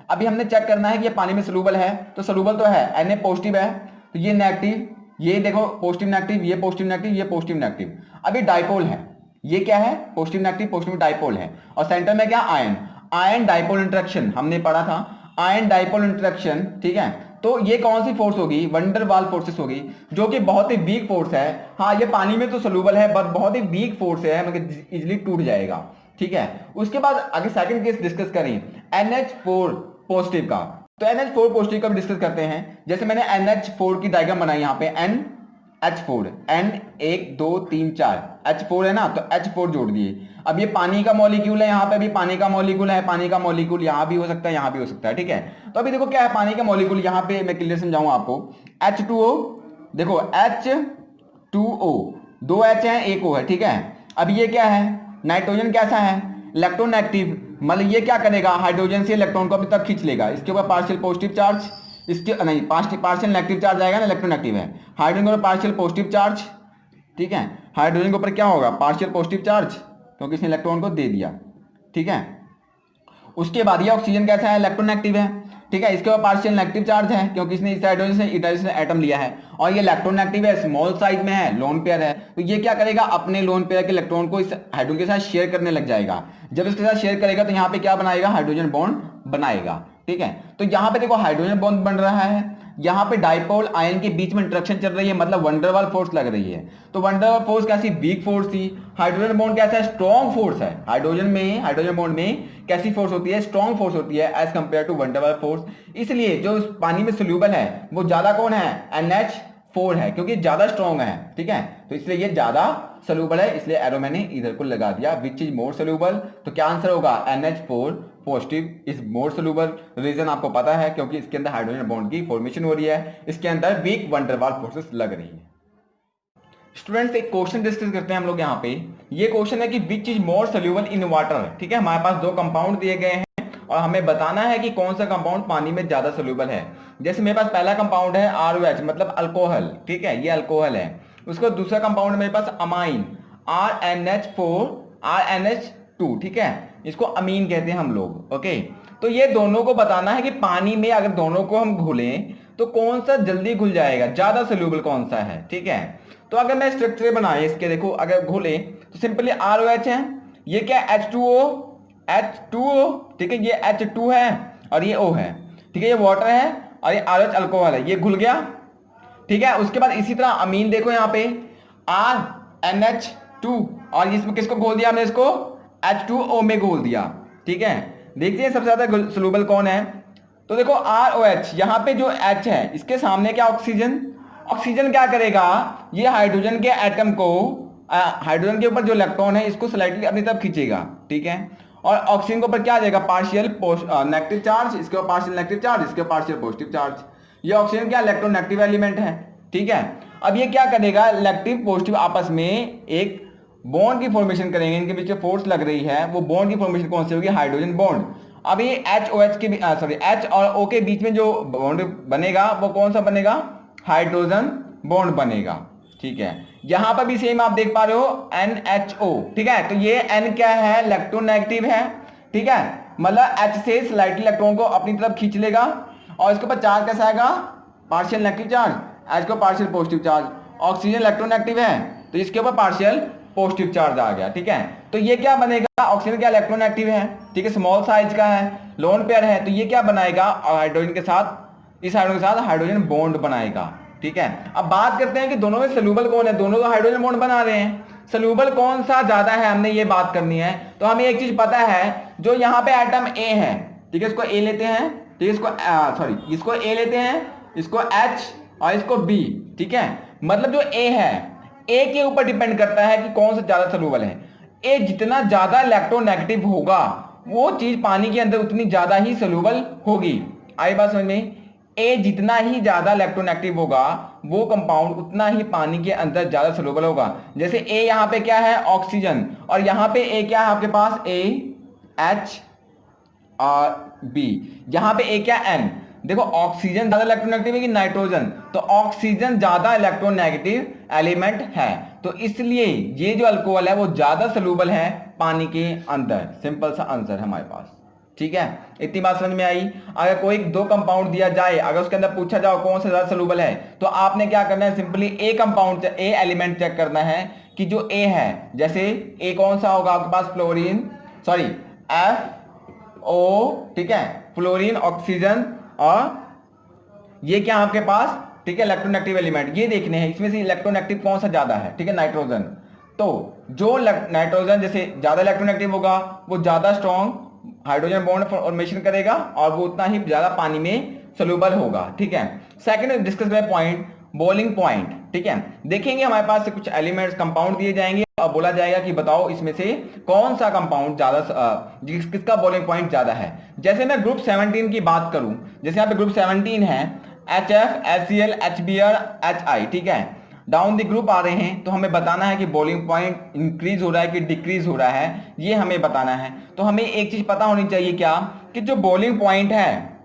अभी हमने चेक करना है कि ये पानी में सोल्यूबल है, तो सोल्यूबल तो है, Na पॉजिटिव है, तो ये नेगेटिव, ये देखो पॉजिटिव नेगेटिव, ये पॉजिटिव नेगेटिव, ये पॉजिटिव नेगेटिव। अभी डाइपोल है, ये क्या है, पॉजिटिव नेगेटिव पॉजिटिव डाइपोल है, और सेंटर में क्या, आयन, आयन डाइपोल इंटरेक्शन हमने पढ़ा था, आयन डाइपोल इंटरेक्शन, ठीक है। तो ये कौन सी फोर्स होगी, वंडर वाल फोर्सेस होगी, जो कि बहुत ही वीक फोर्स है। हाँ, ये पानी में तो सोल्यूबल है, बट बहुत ही वीक फोर्स है, मतलब इजीली टूट जाएगा, ठीक है। उसके बाद आगे सेकंड केस डिस्कस करें, NH4 पॉजिटिव का। तो NH4 पॉजिटिव का भी डिस्कस करते हैं। जैसे मैंने NH4 की डायग्राम बनाई, यहाँ पे NH4, N 1 2 3 4, H4 है ना, तो H4 जोड़ दिए। अब ये पानी का मॉलिक्यूल है, यहाँ पे भी पानी का मॉलिक्यूल है, पानी का मॉलिक्यूल यहाँ भी हो सकता है, यहाँ भी हो सकता है, ठीक है। तो अभी देखो क्या है, पानी का मॉलिक्यूल यहाँ पे मैं क्लियर समझाऊं आपको, H2O, देखो H2O, दो H है, एक O है, ठीक है। अब ये क्या है, नाइट्रोजन कैसा है, इलेक्ट्रोनेगेटिव, मतलब ये क्या करेगा, हाइड्रोजन से इलेक्ट्रॉन को अभी तक खींच लेगा, इसके ऊपर पार्शियल पॉजिटिव चार्ज, इसके नहीं पार्शियल नेगेटिव चार्ज आएगा ना, इलेक्ट्रोनेगेटिव है, हाइड्रोजन के ऊपर पार्शियल पॉजिटिव चार्ज, ठीक है। हाइड्रोजन के ऊपर क्या होगा, पार्शियल पॉजिटिव चार्ज, क्योंकि इसने इलेक्ट्रॉन को दे दिया, ठीक है। उसके बाद ये ऑक्सीजन कैसा है, इलेक्ट्रोनेगेटिव है, ठीक है, इसके ऊपर पार्शियल नेगेटिव चार्ज है, क्योंकि इसने इस हाइड्रोजन से इटालियन से एटम लिया है, और ये इलेक्ट्रोनेगेटिव है, स्मॉल साइज में है, लोन पेयर है। तो ये क्या करेगा, अपने लोन पेयर के इलेक्ट्रॉन को इस हाइड्रोजन के साथ शेयर करने लग जाएगा। जब इसके साथ शेयर करेगा तो यहाँ पे क्या बनाएगा, हाइड्रोजन बॉन्ड बनाएगा, ठीक है। तो यहाँ पे देखो हाइड्रोजन बॉन्ड बन रहा है, यहाँ पे डाइपोल आयन के बीच में इंटरेक्शन चल रही है, मतलब वंडरवाल फोर्स लग रही है। तो वंडरवाल फोर्स कैसी, वीक फोर्स थी। हाइड्रोजन बॉन्ड कैसा है, स्ट्रॉन्ग फोर्स है। हाइड्रोजन बॉन्ड में कैसी फोर्स होती है, स्ट्रॉन्ग फोर्स होती है as compare to van der Waals force. इसलिए जो पानी में सोल्यूबल है वो ज्यादा कौन है, NH4 है, क्योंकि ज्यादा स्ट्रॉन्ग है, ठीक है। तो इसलिए ये ज्यादा सोल्यूबल है, इसलिए एरो मैंने इधर को लगा दिया, विच इज मोर सोल्यूबल। तो क्या आंसर होगा, NH4 positive is more soluble. Reason आपको पता है, क्योंकि इसके अंदर हाइड्रोजन बॉन्ड की फॉर्मेशन हो रही है, इसके अंदर वीक वंडरवाल फोर्सेस लग रही है। स्टूडेंट्स एक क्वेश्चन डिस्कस करते हैं हम लोग यहाँ पे। ये क्वेश्चन है कि which is more soluble in water, ठीक है। हमारे पास दो कंपाउंड दिए गए हैं और हमें बताना है कि कौन सा कंपाउंड पानी में ज्यादा सोल्यूबल है। जैसे मेरे पास पहला कंपाउंड है ROH, मतलब अल्कोहल, ठीक है, ये अल्कोहल है। उसका दूसरा कंपाउंड मेरे पास अमाइन, RNH4 RNH2, ठीक है, इसको अमीन कहते हैं हम लोग, ओके। तो ये दोनों को बताना है कि पानी में अगर दोनों को हम घुलें तो कौन सा जल्दी घुल जाएगा, ज्यादा सोल्यूबल कौन सा है, ठीक है। तो अगर मैं स्ट्रक्चर बनाए इसके, देखो अगर घुले तो सिंपली ROH है, ये क्या H2O, ठीक है, ये H2 है और ये O है, ठीक है, ये वाटर है और ये RH अल्कोहल है, ये घुल गया, ठीक है। उसके बाद इसी तरह अमीन देखो यहाँ पे RNH2, और इसमें किसको घोल दिया हमने, इसको H2O में घोल दिया, ठीक है। देखते हैं सबसे ज्यादा सोल्यूबल कौन है। तो देखो ROH, यहाँ पे जो H है इसके सामने क्या, ऑक्सीजन। ऑक्सीजन क्या करेगा, ये हाइड्रोजन के एटम को, हाइड्रोजन के ऊपर जो इलेक्ट्रॉन है इसको स्लाइटली अपनी तरफ खींचेगा, ठीक है। और ऑक्सीजन के ऊपर क्या आ जाएगा, पार्शियल नेगेटिव चार्ज, इसके ऊपर पार्शियल नेगेटिव चार्ज, इसके ऊपर पार्शियल पॉजिटिव चार्ज। ये ऑक्सीजन क्या, इलेक्ट्रोनेगेटिव एलिमेंट है, ठीक है। अब ये क्या करेगा, इलेक्ट्रिक पॉजिटिव आपस में एक बॉन्ड की फॉर्मेशन करेंगे, इनके बीच में फोर्स लग रही है, वो बॉन्ड की फॉर्मेशन कौन सी होगी, हाइड्रोजन बॉन्ड। अब ये HOH के H और O के बीच में जो बॉन्ड बनेगा वो कौन सा बनेगा, हाइड्रोजन बॉन्ड बनेगा। ठीक है, यहां पर भी सेम आप देख पा रहे हो NHO। ठीक है, तो ये N क्या है, इलेक्ट्रोनेगेटिव है। ठीक है, मतलब H से स्लाइटली इलेक्ट्रॉन को अपनी तरफ खींच लेगा और इसके ऊपर चार्ज कैसा आएगा, पार्शियल नेगेटिव चार्ज, H को partial positive charge. Oxygen electronegative है तो इसके ऊपर पार्शियल पॉजिटिव चार्ज आ गया। ठीक है, तो ये क्या बनेगा, ऑक्सीजन क्या इलेक्ट्रोनेगेटिव है, ठीक है, स्मॉल साइज का है, लोन पेयर है, तो ये क्या बनाएगा, हाइड्रोजन के साथ, इस हाइड्रोजन के साथ हाइड्रोजन बॉन्ड बनाएगा। ठीक है, अब बात करते हैं कि दोनों में सोल्यूबल कौन है, दोनों तो हाइड्रोजन बॉन्ड बना रहे हैं, सोल्यूबल कौन सा ज्यादा है, हमने ये बात करनी है। तो हमें एक चीज पता है, जो यहाँ पे एटम A है, ठीक है, इसको A लेते हैं, ठीक है, इसको A लेते हैं, इसको H और इसको B। ठीक है, मतलब जो A है, A के ऊपर डिपेंड करता है कि कौन सा ज्यादा सोल्यूबल है। A जितना ज्यादा इलेक्ट्रोनेगेटिव होगा वो चीज पानी के अंदर उतनी ज्यादा ही सोल्यूबल होगी। आई बात समझ में, A जितना ही ज्यादा इलेक्ट्रोनेगेटिव होगा वो कंपाउंड उतना ही पानी के अंदर ज्यादा सोल्यूबल होगा। जैसे A यहाँ पे क्या है, ऑक्सीजन, और यहाँ पे A क्या है आपके पास, A H और B, यहाँ पे A क्या, N। देखो ऑक्सीजन ज्यादा इलेक्ट्रोनेगेटिव है कि नाइट्रोजन, तो ऑक्सीजन ज्यादा इलेक्ट्रोनेगेटिव एलिमेंट है, तो इसलिए ये जो अल्कोहल है वो ज्यादा सोल्यूबल है पानी के अंदर। सिंपल सा आंसर है हमारे पास। ठीक है, इतनी बात समझ में आई। अगर कोई दो कंपाउंड दिया जाए, अगर उसके अंदर पूछा जाओ कौन सा ज्यादा सोल्यूबल है, तो आपने क्या करना है, simply a compound, a element check करना है कि जो ए है, जैसे ए कौन सा होगा आपके पास, फ्लोरीन, सॉरी FO, ठीक है, फ्लोरीन, ऑक्सीजन, और ये क्या आपके पास, ठीक है, इलेक्ट्रोनेगेटिव एलिमेंट, ये देखने हैं इसमें से इलेक्ट्रोनेगेटिव कौन सा ज्यादा है। ठीक है, नाइट्रोजन, तो जो नाइट्रोजन जैसे ज्यादा इलेक्ट्रोनेगेटिव होगा वो ज्यादा स्ट्रॉन्ग हाइड्रोजन बॉन्ड फॉर्मेशन करेगा और वो उतना ही ज्यादा पानी में सोल्यूबल होगा। ठीक है, सेकंड डिस्कस करें पॉइंट, बॉइलिंग पॉइंट। ठीक है, देखेंगे हमारे पास से कुछ एलिमेंट्स कंपाउंड दिए जाएंगे और बोला जाएगा कि बताओ इसमें से कौन सा कंपाउंड ज्यादा, किसका बॉइलिंग पॉइंट ज्यादा है। जैसे मैं ग्रुप 17 की बात करूं, जैसे यहाँ पे ग्रुप 17 है, HF, HCl, HBr, HI। ठीक है, डाउन द ग्रुप आ रहे हैं, तो हमें बताना है कि बॉइलिंग पॉइंट इंक्रीज हो रहा है कि डिक्रीज हो रहा है, ये हमें बताना है। तो हमें एक चीज पता होनी चाहिए क्या, कि जो बॉइलिंग पॉइंट है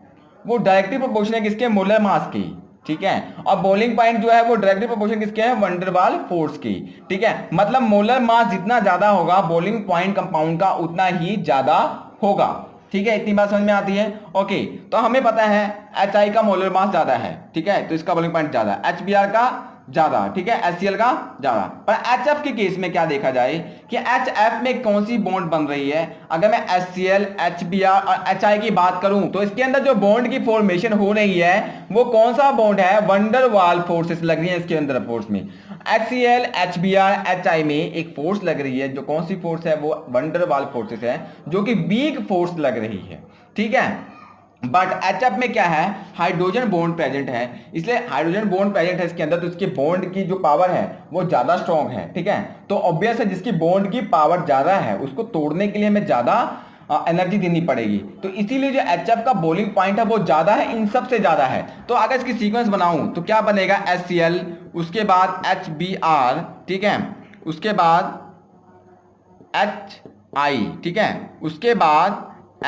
वो डायरेक्टली प्रोपोर्शनल है किसके, मोलर मास की। ठीक है, और बॉइलिंग पॉइंट जो है वो डायरेक्टली प्रोपोर्शनल किसके है, वैन डर वाल फोर्स की। ठीक है, मतलब मोलर मास जितना ज्यादा होगा बॉइलिंग पॉइंट कंपाउंड का उतना ही ज्यादा होगा। ठीक है, इतनी बात समझ में आती है। ओके, तो हमें पता है HI का मोलर मास ज्यादा है, ठीक है, तो इसका बॉइलिंग पॉइंट ज्यादा है, HBr का ज्यादा, ठीक है, HCl का ज्यादा। पर HF के केस में क्या देखा जाए कि HF में कौन सी बॉन्ड बन रही है। अगर मैं HCl, HBr और HI की बात करूं तो इसके अंदर जो बॉन्ड की फॉर्मेशन हो रही है वो कौन सा बॉन्ड है, वैन डर वाल फोर्सेस लग रही है इसके अंदर फोर्स में। HCl, HBr, HI में एक फोर्स लग रही है, जो कौन सी फोर्स है, वो वैन डर वाल फोर्सेस है, जो कि वीक फोर्स लग रही है। ठीक है, बट HF में क्या है, हाइड्रोजन बॉन्ड प्रेजेंट है, इसलिए हाइड्रोजन बॉन्ड प्रेजेंट है इसके अंदर, तो इसके बॉन्ड की जो पावर है वो ज्यादा स्ट्रॉन्ग है। ठीक है, तो ऑब्वियस है जिसकी बॉन्ड की पावर ज्यादा है उसको तोड़ने के लिए हमें ज्यादा एनर्जी देनी पड़ेगी, तो इसीलिए जो HF का बॉइलिंग पॉइंट है वो ज्यादा है, इन सब से ज्यादा है। तो अगर इसकी सीक्वेंस बनाऊं तो क्या बनेगा, HCl, उसके बाद HBr, ठीक है, उसके बाद HI, ठीक है, उसके बाद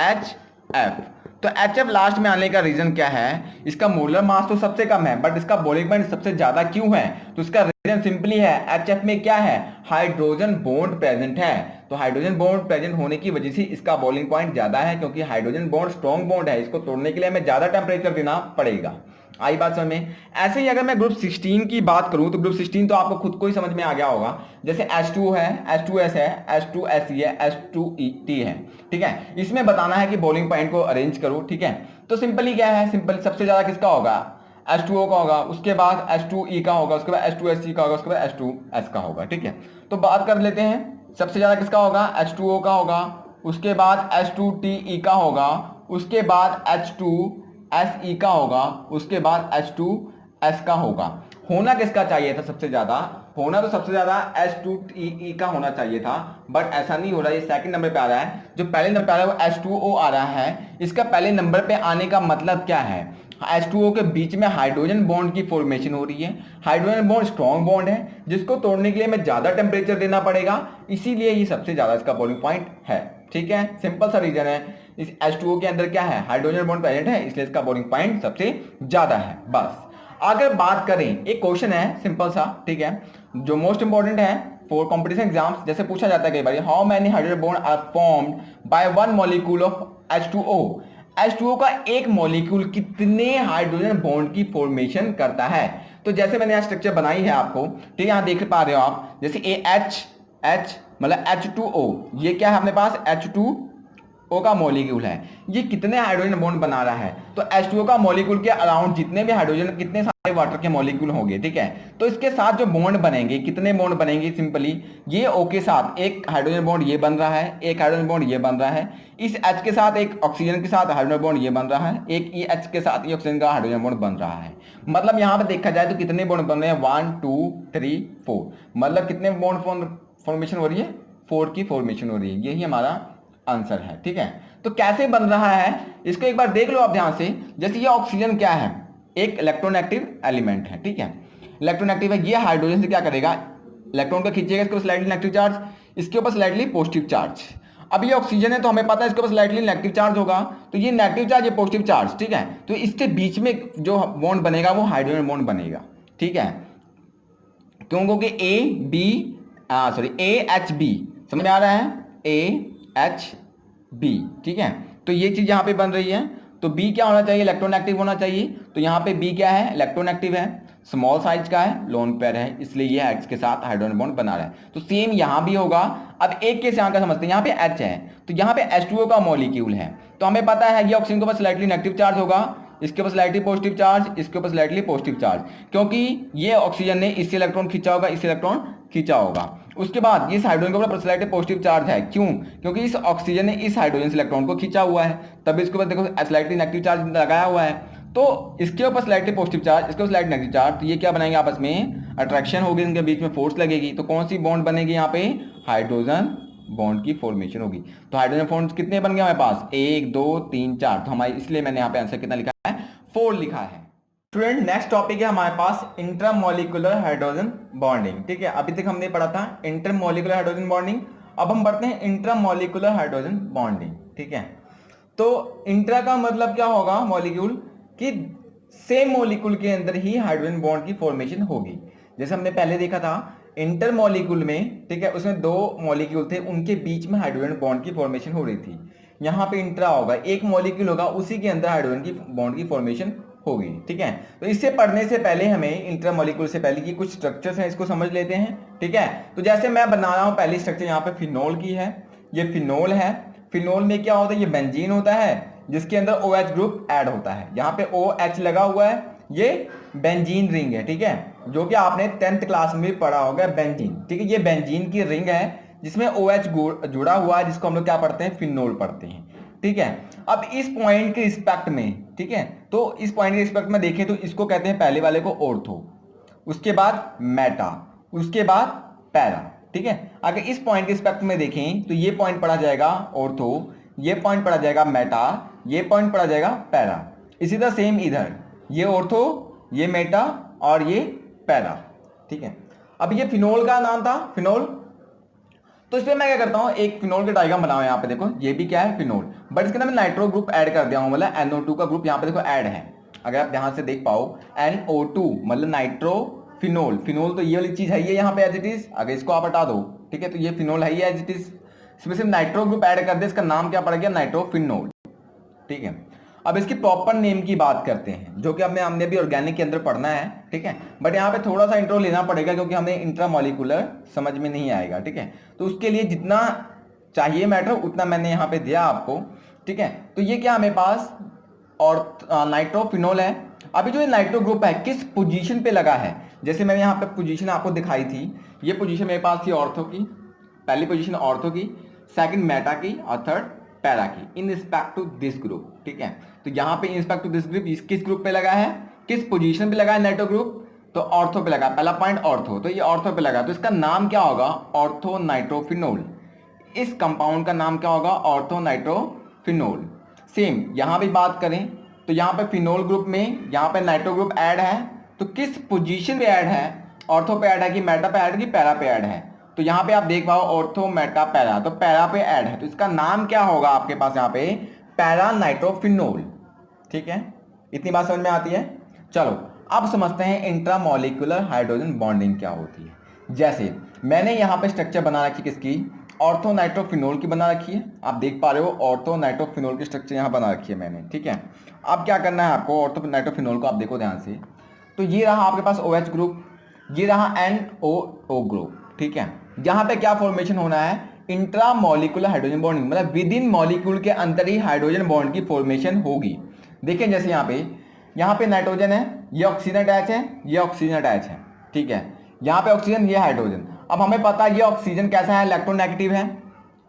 HF। तो HF लास्ट में आने का रीजन क्या है, इसका मोलर मास तो सबसे कम है बट इसका बॉइलिंग पॉइंट सबसे ज्यादा क्यों है, तो इसका रीजन सिंपली है HF में क्या है, हाइड्रोजन बॉन्ड प्रेजेंट है, तो हाइड्रोजन बॉन्ड प्रेजेंट होने की वजह से इसका बॉइलिंग पॉइंट ज्यादा है, क्योंकि हाइड्रोजन बॉन्ड स्ट्रॉन्ग बॉन्ड है, इसको तोड़ने के लिए हमें ज्यादा टेम्परेचर देना पड़ेगा। आई बात समझ में। ऐसे ही अगर मैं ग्रुप 16 की बात करूं तो ग्रुप 16 तो आपको खुद को ही समझ में आ गया होगा, जैसे H2 है, H2S है, H2Se है, H2T है। ठीक है, इसमें बताना है कि बॉइलिंग पॉइंट को अरेंज करो। ठीक है, तो सिंपली क्या है, सिंपल सबसे ज्यादा किसका होगा, H2O का होगा, उसके बाद H2E का होगा, उसके बाद H2SC का होगा, उसके बाद H2S का होगा। ठीक है, तो बात कर लेते हैं, सबसे ज्यादा किसका होगा, H2O का होगा, उसके बाद H2TE का होगा, उसके बाद H2SE का होगा, उसके बाद H2S का होगा। होना किसका चाहिए था सबसे ज्यादा, होना तो सबसे ज्यादा H2TE का होना चाहिए था, बट ऐसा नहीं हो रहा, ये सेकंड नंबर पे आ रहा है। जो पहले नंबर पे आ रहा है वो H2O आ रहा है। इसका पहले नंबर पे आने का मतलब क्या है, H2O के बीच में हाइड्रोजन बॉन्ड की फॉर्मेशन हो रही है। हाइड्रोजन बॉन्ड स्ट्रॉन्ग बॉन्ड है जिसको तोड़ने के लिए हमें ज्यादा टेम्परेचर देना पड़ेगा, इसीलिए ये सबसे ज्यादा इसका बॉइलिंग पॉइंट है। ठीक है, सिंपल सा रीजन है, इस H2O के अंदर क्या है, हाइड्रोजन बॉन्ड प्रेजेंट है, इसलिए इसका बॉइलिंग पॉइंट सबसे ज्यादा है। बस अगर बात करें, एक क्वेश्चन है सिंपल सा, ठीक है, जो मोस्ट इंपॉर्टेंट है फॉर कॉम्पिटिशन एग्जाम्स, जैसे पूछा जाता है कई बार, how many hydrogen bond are formed by one molecule of H2O। H2O का एक मॉलिक्यूल कितने हाइड्रोजन बॉन्ड की फॉर्मेशन करता है। तो जैसे मैंने यहाँ स्ट्रक्चर बनाई है आपको, ठीक है, यहाँ देख पा रहे हो आप, जैसे H मतलब H2O, ये क्या है अपने पास, H2O का मॉलिक्यूल है, ये कितने हाइड्रोजन बॉन्ड बना रहा है। तो H2O का मॉलिक्यूल के अराउंड जितने भी हाइड्रोजन, कितने सारे वाटर के मॉलिक्यूल होंगे, ठीक है, तो इसके साथ जो बॉन्ड बनेंगे, कितने बॉन्ड बनेंगे, सिंपली ये O के साथ एक हाइड्रोजन बॉन्ड ये बन रहा है, एक हाइड्रोजन बॉन्ड ये बन रहा है, इस H के साथ एक ऑक्सीजन के साथ हाइड्रोजन बॉन्ड ये बन रहा है, एक ये H के साथ ये ऑक्सीजन का हाइड्रोजन बॉन्ड बन रहा है। मतलब यहाँ पे देखा जाए तो कितने बॉन्ड बन रहे हैं, 1 2 3 4, मतलब कितने बॉन्ड फॉर्मेशन हो रही है, 4 की फॉर्मेशन हो रही है, यही हमारा आंसर है। ठीक है, तो कैसे बन रहा है इसको एक बार देख लो आप ध्यान से। जैसे ये ऑक्सीजन क्या है, एक इलेक्ट्रोनेगेटिव एलिमेंट है, ठीक है, इलेक्ट्रोनेगेटिव है, ये हाइड्रोजन से क्या करेगा, इलेक्ट्रॉन को खींचेगा, इसके ऊपर स्लाइटली नेगेटिव चार्ज, इसके ऊपर स्लाइटली पॉजिटिव चार्ज। अब ये ऑक्सीजन है तो हमें पता है इसके ऊपर स्लाइटली नेगेटिव चार्ज होगा, तो ये नेगेटिव चार्ज, ये पॉजिटिव चार्ज, ठीक है, तो इसके बीच में जो बॉन्ड बनेगा वो हाइड्रोजन बॉन्ड बनेगा। ठीक है, क्यों, क्योंकि AHB समझ में आ रहा है, AHB, ठीक है, तो ये चीज यहाँ पे बन रही है। तो B क्या होना चाहिए, इलेक्ट्रोनेगेटिव होना चाहिए, तो यहाँ पे B क्या है, इलेक्ट्रोनेगेटिव है, स्मॉल साइज का है, लोन पेयर है, इसलिए ये H के साथ हाइड्रोजन बॉन्ड बना रहा है। तो सेम यहाँ भी होगा। अब एक केस यहाँ का समझते हैं, यहाँ पे H है तो यहाँ पे H2O का मॉलिक्यूल है, तो हमें पता है ये ऑक्सीजन के ऊपर स्लाइटली नेगेटिव चार्ज होगा, इसके ऊपर स्लाइटली पॉजिटिव चार्ज, इसके ऊपर स्लाइटली पॉजिटिव चार्ज, क्योंकि ये ऑक्सीजन ने इससे इलेक्ट्रॉन खींचा होगा, इससे इलेक्ट्रॉन खींचा होगा। उसके बाद ये हाइड्रोजन के ऊपर स्लाइटली पॉजिटिव चार्ज है, क्यों, क्योंकि इस ऑक्सीजन ने इस हाइड्रोजन से इलेक्ट्रॉन को खींचा हुआ है, तब इसके ऊपर देखो स्लाइटली नेगेटिव चार्ज लगाया हुआ है, तो इसके ऊपर स्लाइटली पॉजिटिव चार्ज, इसके ऊपर स्लाइटली नेगेटिव चार्ज, तो ये क्या बनाएंगे आपस में, अट्रैक्शन होगी, इनके बीच में फोर्स लगेगी, तो कौन सी बॉन्ड बनेगी यहाँ पे, हाइड्रोजन बॉन्ड की फॉर्मेशन होगी। तो हाइड्रोजन बॉन्ड कितने बन गए हमारे पास, 1 2 3 4, तो हमारे, इसलिए मैंने यहाँ पे आंसर कितना लिखा है, 4 लिखा है। स्टूडेंट नेक्स्ट टॉपिक है हमारे पास इंट्रामोलिकुलर हाइड्रोजन बॉन्डिंग। ठीक है, अभी तक हमने पढ़ा था इंटरमोलिकुलर हाइड्रोजन बॉन्डिंग, अब हम पढ़ते हैं इंट्रामोलिकुलर हाइड्रोजन बॉन्डिंग। ठीक है, तो इंट्रा का मतलब क्या होगा, मॉलिक्यूल कि सेम मॉलिक्यूल के अंदर ही हाइड्रोजन बॉन्ड की फॉर्मेशन होगी। जैसे हमने पहले देखा था इंटर मॉलिक्यूल में, ठीक है, उसमें 2 मॉलिक्यूल थे, उनके बीच में हाइड्रोजन बॉन्ड की फॉर्मेशन हो रही थी। यहाँ पे इंट्रा होगा, एक मॉलिक्यूल होगा, उसी के अंदर हाइड्रोजन की बॉन्ड की फॉर्मेशन होगी। ठीक है, तो इससे पढ़ने से पहले हमें इंट्रा मॉलिक्यूल से पहले की कुछ स्ट्रक्चर्स हैं, इसको समझ लेते हैं। ठीक है, तो जैसे मैं बना रहा हूँ पहली स्ट्रक्चर यहाँ पे फिनोल की है, ये फिनोल है। फिनोल में क्या होता है, ये बेंजीन होता है जिसके अंदर OH ग्रुप ऐड होता है, यहाँ पे OH लगा हुआ है, ये बेंजीन रिंग है। ठीक है, जो कि आपने 10th क्लास में भी पढ़ा होगा, बेंजीन। ठीक है, ये बेंजीन की रिंग है जिसमें OH जुड़ा हुआ है, जिसको हम लोग क्या पढ़ते हैं, फिनोल पढ़ते हैं। ठीक है, अब इस पॉइंट के रिस्पेक्ट में, ठीक है, तो इस पॉइंट के रिस्पेक्ट में देखें तो इसको कहते हैं पहले वाले को ऑर्थो, उसके बाद मेटा, उसके बाद पैरा। ठीक है, अगर इस पॉइंट के रिस्पेक्ट में देखें तो ये पॉइंट पढ़ा जाएगा ऑर्थो, ये पॉइंट पढ़ा जाएगा मेटा, ये पॉइंट पढ़ा जाएगा पैरा। इसी तरह सेम इधर, ये ऑर्थो, ये मेटा और ये पैरा। ठीक है, अब ये फिनोल का नाम था, फिनोल, तो इसमें मैं क्या करता हूं, एक फिनोल का डायग्राम बनाओ, यहाँ पे देखो ये भी क्या है, फिनोल, बट इसके अंदर मैं नाइट्रो ग्रुप ऐड कर दिया हूं, मतलब NO2 का ग्रुप यहाँ पे देखो ऐड है। अगर आप ध्यान से देख पाओ, NO2 मतलब नाइट्रो फिनोल, फिनोल तो ये वाली चीज है, ये यहाँ पे एज इट इज, अगर इसको आप हटा दो, ठीक है, तो ये फिनोल है, ये एज इट इज, इसमें सिर्फ नाइट्रो ग्रुप ऐड कर दे, इसका नाम क्या पड़ गया, नाइट्रोफिनोल। ठीक है, अब इसकी प्रॉपर नेम की बात करते हैं, जो कि हमने भी ऑर्गेनिक के अंदर पढ़ना है। ठीक है, बट यहाँ पे थोड़ा सा इंट्रो लेना पड़ेगा क्योंकि हमें इंट्रामोलिकुलर समझ में नहीं आएगा। ठीक है, तो उसके लिए जितना चाहिए मैटर उतना मैंने यहाँ पे दिया आपको। ठीक है, तो ये क्या हमें पास और नाइट्रोफिनोल है। अभी जो ये नाइट्रो ग्रुप है किस पोजीशन पे लगा है, जैसे मैंने यहाँ पे पोजीशन आपको दिखाई थी, ये पोजीशन मेरे पास थी ऑर्थो की, पहली पोजीशन ऑर्थो की, सेकंड मेटा की और थर्ड पैरा की, in respect to this group. ठीक है, तो यहाँ पे in respect to this group किस ग्रुप पे लगा है, किस पोजीशन पे लगा है नाइट्रो ग्रुप, तो ऑर्थो पे लगा, पहला पॉइंट ऑर्थो, तो ये ऑर्थो पे लगा, तो इसका नाम क्या होगा, ऑर्थो नाइट्रोफिनोल। इस कंपाउंड का नाम क्या होगा, ऑर्थो नाइट्रोफिनोल। सेम यहाँ भी बात करें तो यहाँ पे फिनोल ग्रुप में यहाँ पे नाइट्रो ग्रुप ऐड है, तो किस पोजीशन पे ऐड है, ऑर्थो पे ऐड है कि मेटा पे ऐड है कि पैरा पे ऐड है। तो यहाँ पे आप देख पाओ ऑर्थो मेटा पैरा, तो पैरा पे ऐड है, तो इसका नाम क्या होगा आपके पास यहाँ पे, पैरा नाइट्रोफिनोल। ठीक है, इतनी बात समझ में आती है। चलो अब समझते हैं इंट्रामोलिकुलर हाइड्रोजन बॉन्डिंग क्या होती है। जैसे मैंने यहाँ पे स्ट्रक्चर बना रखी किसकी, ऑर्थो नाइट्रोफिनोल की बना रखी है, आप देख पा रहे हो ऑर्थो नाइट्रोफिनोल की स्ट्रक्चर यहाँ बना रखी है मैंने। ठीक है, अब क्या करना है आपको, ऑर्थो नाइट्रोफिनोल को आप देखो ध्यान से, तो ये रहा आपके पास OH ग्रुप, ये रहा NOO ग्रुप। ठीक है, यहाँ पे क्या फॉर्मेशन होना है, इंट्रामोलिकुलर हाइड्रोजन बॉन्डिंग, मतलब विद इन मॉलिक्यूल के अंदर ही हाइड्रोजन बॉन्ड की फॉर्मेशन होगी। देखिए जैसे यहाँ पे नाइट्रोजन है, ये ऑक्सीजन अटैच है, ये ऑक्सीजन अटैच है। ठीक है, यहाँ पे ऑक्सीजन, ये हाइड्रोजन। अब हमें पता है ये ऑक्सीजन कैसा है, इलेक्ट्रोनेगेटिव है।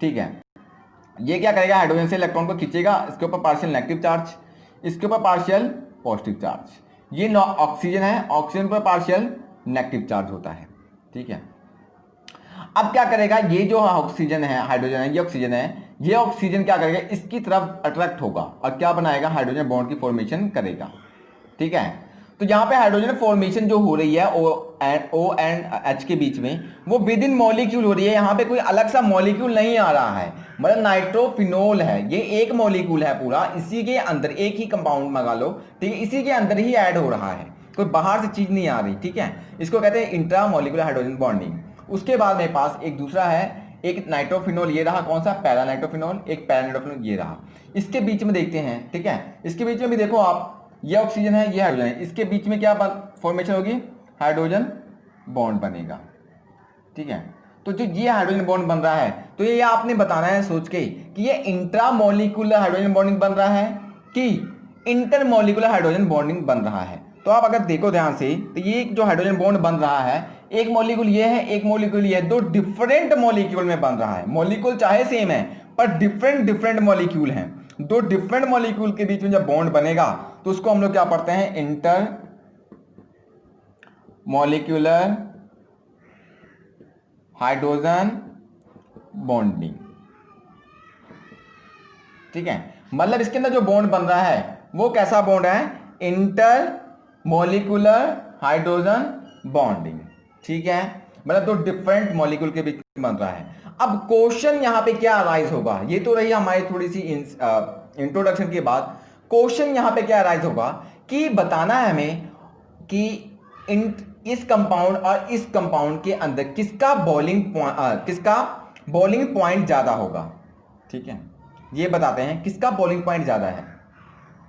ठीक है, ये क्या करेगा, हाइड्रोजन से इलेक्ट्रॉन को खींचेगा, इसके ऊपर पार्शियल नेगेटिव चार्ज, इसके ऊपर पार्शियल पॉजिटिव चार्ज। ये ऑक्सीजन है, ऑक्सीजन पर पार्शियल नेगेटिव चार्ज होता है। ठीक है, अब क्या करेगा, ये जो ऑक्सीजन है, हाइड्रोजन है, ये ऑक्सीजन है, ये ऑक्सीजन क्या करेगा, इसकी तरफ अट्रैक्ट होगा और क्या बनाएगा, हाइड्रोजन बॉन्ड की फॉर्मेशन करेगा। ठीक है, तो यहाँ पे हाइड्रोजन फॉर्मेशन जो हो रही है O एंड H के बीच में, वो विद इन मॉलिक्यूल हो रही है। यहाँ पे कोई अलग सा मॉलिक्यूल नहीं आ रहा है, मतलब नाइट्रोफिनोल है, ये एक मॉलिक्यूल है पूरा, इसी के अंदर एक ही कंपाउंड मंगा लो। ठीक है, इसी के अंदर ही ऐड हो रहा है, कोई बाहर से चीज नहीं आ रही। ठीक है, इसको कहते हैं इंट्रामोलिकुलर हाइड्रोजन बॉन्डिंग। उसके बाद मेरे पास एक दूसरा है, एक नाइट्रोफिनोल, ये रहा कौन सा, पैरा नाइट्रोफिनोल, एक पैरा नाइट्रोफिनोल ये रहा। इसके बीच में देखते हैं। ठीक है, इसके बीच में भी देखो आप, ये ऑक्सीजन है, ये हाइड्रोजन है, इसके बीच में क्या फॉर्मेशन होगी, हाइड्रोजन बॉन्ड बनेगा। ठीक है, तो जो ये हाइड्रोजन बॉन्ड बन रहा है, तो ये आपने बताना है सोच के कि ये इंट्रामोलिकुलर हाइड्रोजन बॉन्डिंग बन रहा है कि इंटरमोलिकुलर हाइड्रोजन बॉन्डिंग बन रहा है। तो आप अगर देखो ध्यान से, तो ये जो हाइड्रोजन बॉन्ड बन रहा है, एक मॉलिक्यूल ये है, एक मॉलिक्यूल ये है, दो डिफरेंट मॉलिक्यूल में बन रहा है। मॉलिक्यूल चाहे सेम है पर डिफरेंट मॉलिक्यूल हैं। दो डिफरेंट मॉलिक्यूल के बीच में जब बॉन्ड बनेगा तो उसको हम लोग क्या पढ़ते हैं, इंटर मॉलिक्यूलर हाइड्रोजन बॉन्डिंग। ठीक है, मतलब इसके अंदर जो बॉन्ड बन रहा है वो कैसा बॉन्ड है, इंटर मॉलिक्यूलर हाइड्रोजन बॉन्डिंग। ठीक है, मतलब दो डिफरेंट मॉलिक्यूल के बीच में बन रहा है। अब क्वेश्चन यहां पे क्या अराइज होगा, ये तो रही हमारी थोड़ी सी इंट्रोडक्शन के बाद। क्वेश्चन यहां पे क्या अराइज होगा कि बताना है हमें कि इस कंपाउंड और इस कंपाउंड के अंदर किसका बॉइलिंग पॉइंट ज्यादा होगा। ठीक है, ये बताते हैं किसका बॉइलिंग पॉइंट ज्यादा है।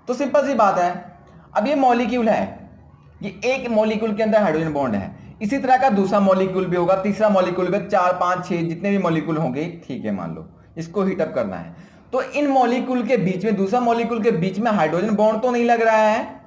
तो सिंपल सी बात है, अब ये मॉलिक्यूल है, ये एक मॉलिक्यूल के अंदर हाइड्रोजन बॉन्ड है, इसी तरह का दूसरा मॉलिक्यूल भी होगा, तीसरा मॉलिक्यूल भी, 4 5 6 जितने भी मॉलिक्यूल होंगे। ठीक है, मान लो इसको हीट अप करना है, तो इन मॉलिक्यूल के बीच में, दूसरा मॉलिक्यूल के बीच में हाइड्रोजन बॉन्ड तो नहीं लग रहा है,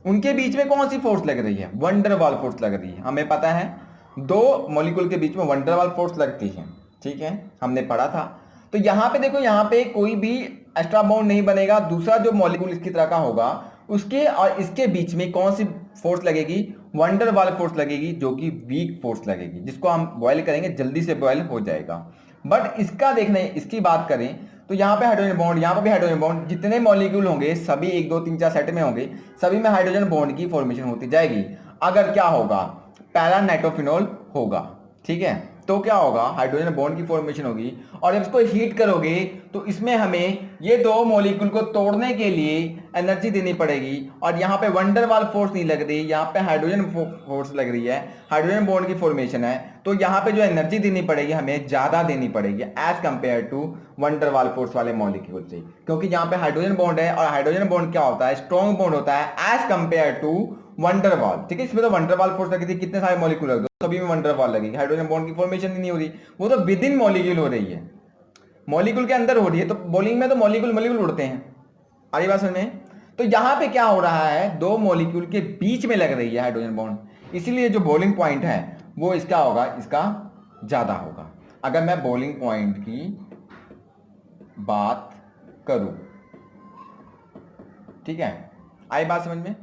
उनके बीच में कौन सी फोर्स लग रही है, वंडरवाल फोर्स लग रही है। हमें पता है दो मॉलिक्यूल के बीच में वंडरवाल फोर्स लगती है। ठीक है, हमने पढ़ा था। तो यहां पे देखो, यहां पे कोई भी एक्स्ट्रा बॉन्ड नहीं बनेगा, दूसरा जो मॉलिक्यूल इसकी तरह का होगा उसके और इसके बीच में कौन सी फोर्स लगेगी, वंडरवाल फोर्स लगेगी, जो कि वीक फोर्स लगेगी, जिसको हम बॉयल करेंगे जल्दी से बॉयल हो जाएगा। बट इसका देखने, इसकी बात करें तो यहाँ पे हाइड्रोजन बॉन्ड, यहाँ पे भी हाइड्रोजन बॉन्ड, जितने मॉलिक्यूल होंगे सभी 1 2 3 4 सेट में होंगे, सभी में हाइड्रोजन बॉन्ड की फॉर्मेशन होती जाएगी। अगर क्या होगा, पैरा नाइट्रोफिनोल होगा। ठीक है, तो क्या होगा, हाइड्रोजन बॉन्ड की फॉर्मेशन होगी, और जब इसको हीट करोगे तो इसमें हमें ये दो मॉलिक्यूल को तोड़ने के लिए एनर्जी देनी पड़ेगी, और यहाँ पे वंडरवाल फोर्स नहीं लग रही, यहाँ पे हाइड्रोजन फोर्स लग रही है, हाइड्रोजन बॉन्ड की फॉर्मेशन है। तो यहाँ पे जो एनर्जी देनी पड़ेगी हमें ज्यादा देनी पड़ेगी as compare to van der Waals force वाले मॉलिक्यूल से, क्योंकि यहाँ पे हाइड्रोजन बॉन्ड है, और हाइड्रोजन बॉन्ड क्या होता है, स्ट्रॉन्ग बॉन्ड होता है एज कंपेयर टू वंडरवाल। ठीक है, इसमें तो वंडरवाल फोर्स लगी थी, कितने सारे मॉलिक्यूल लगे, सभी में वंडरवाल लगेगी, हाइड्रोजन बॉन्ड की फॉर्मेशन ही नहीं हो रही, वो तो विद इन मॉलिक्यूल हो रही है, मॉलिक्यूल के अंदर हो रही है। तो बॉलिंग में तो मॉलिक्यूल उड़ते हैं, आगे बात समझ में। तो यहां पे क्या हो रहा है, दो मॉलिक्यूल के बीच में लग रही है हाइड्रोजन बॉन्ड, इसीलिए जो बॉइलिंग पॉइंट है वो इसका होगा, इसका ज्यादा होगा। अगर मैं बॉइलिंग पॉइंट की बात करूं, ठीक है, आई बात समझ में।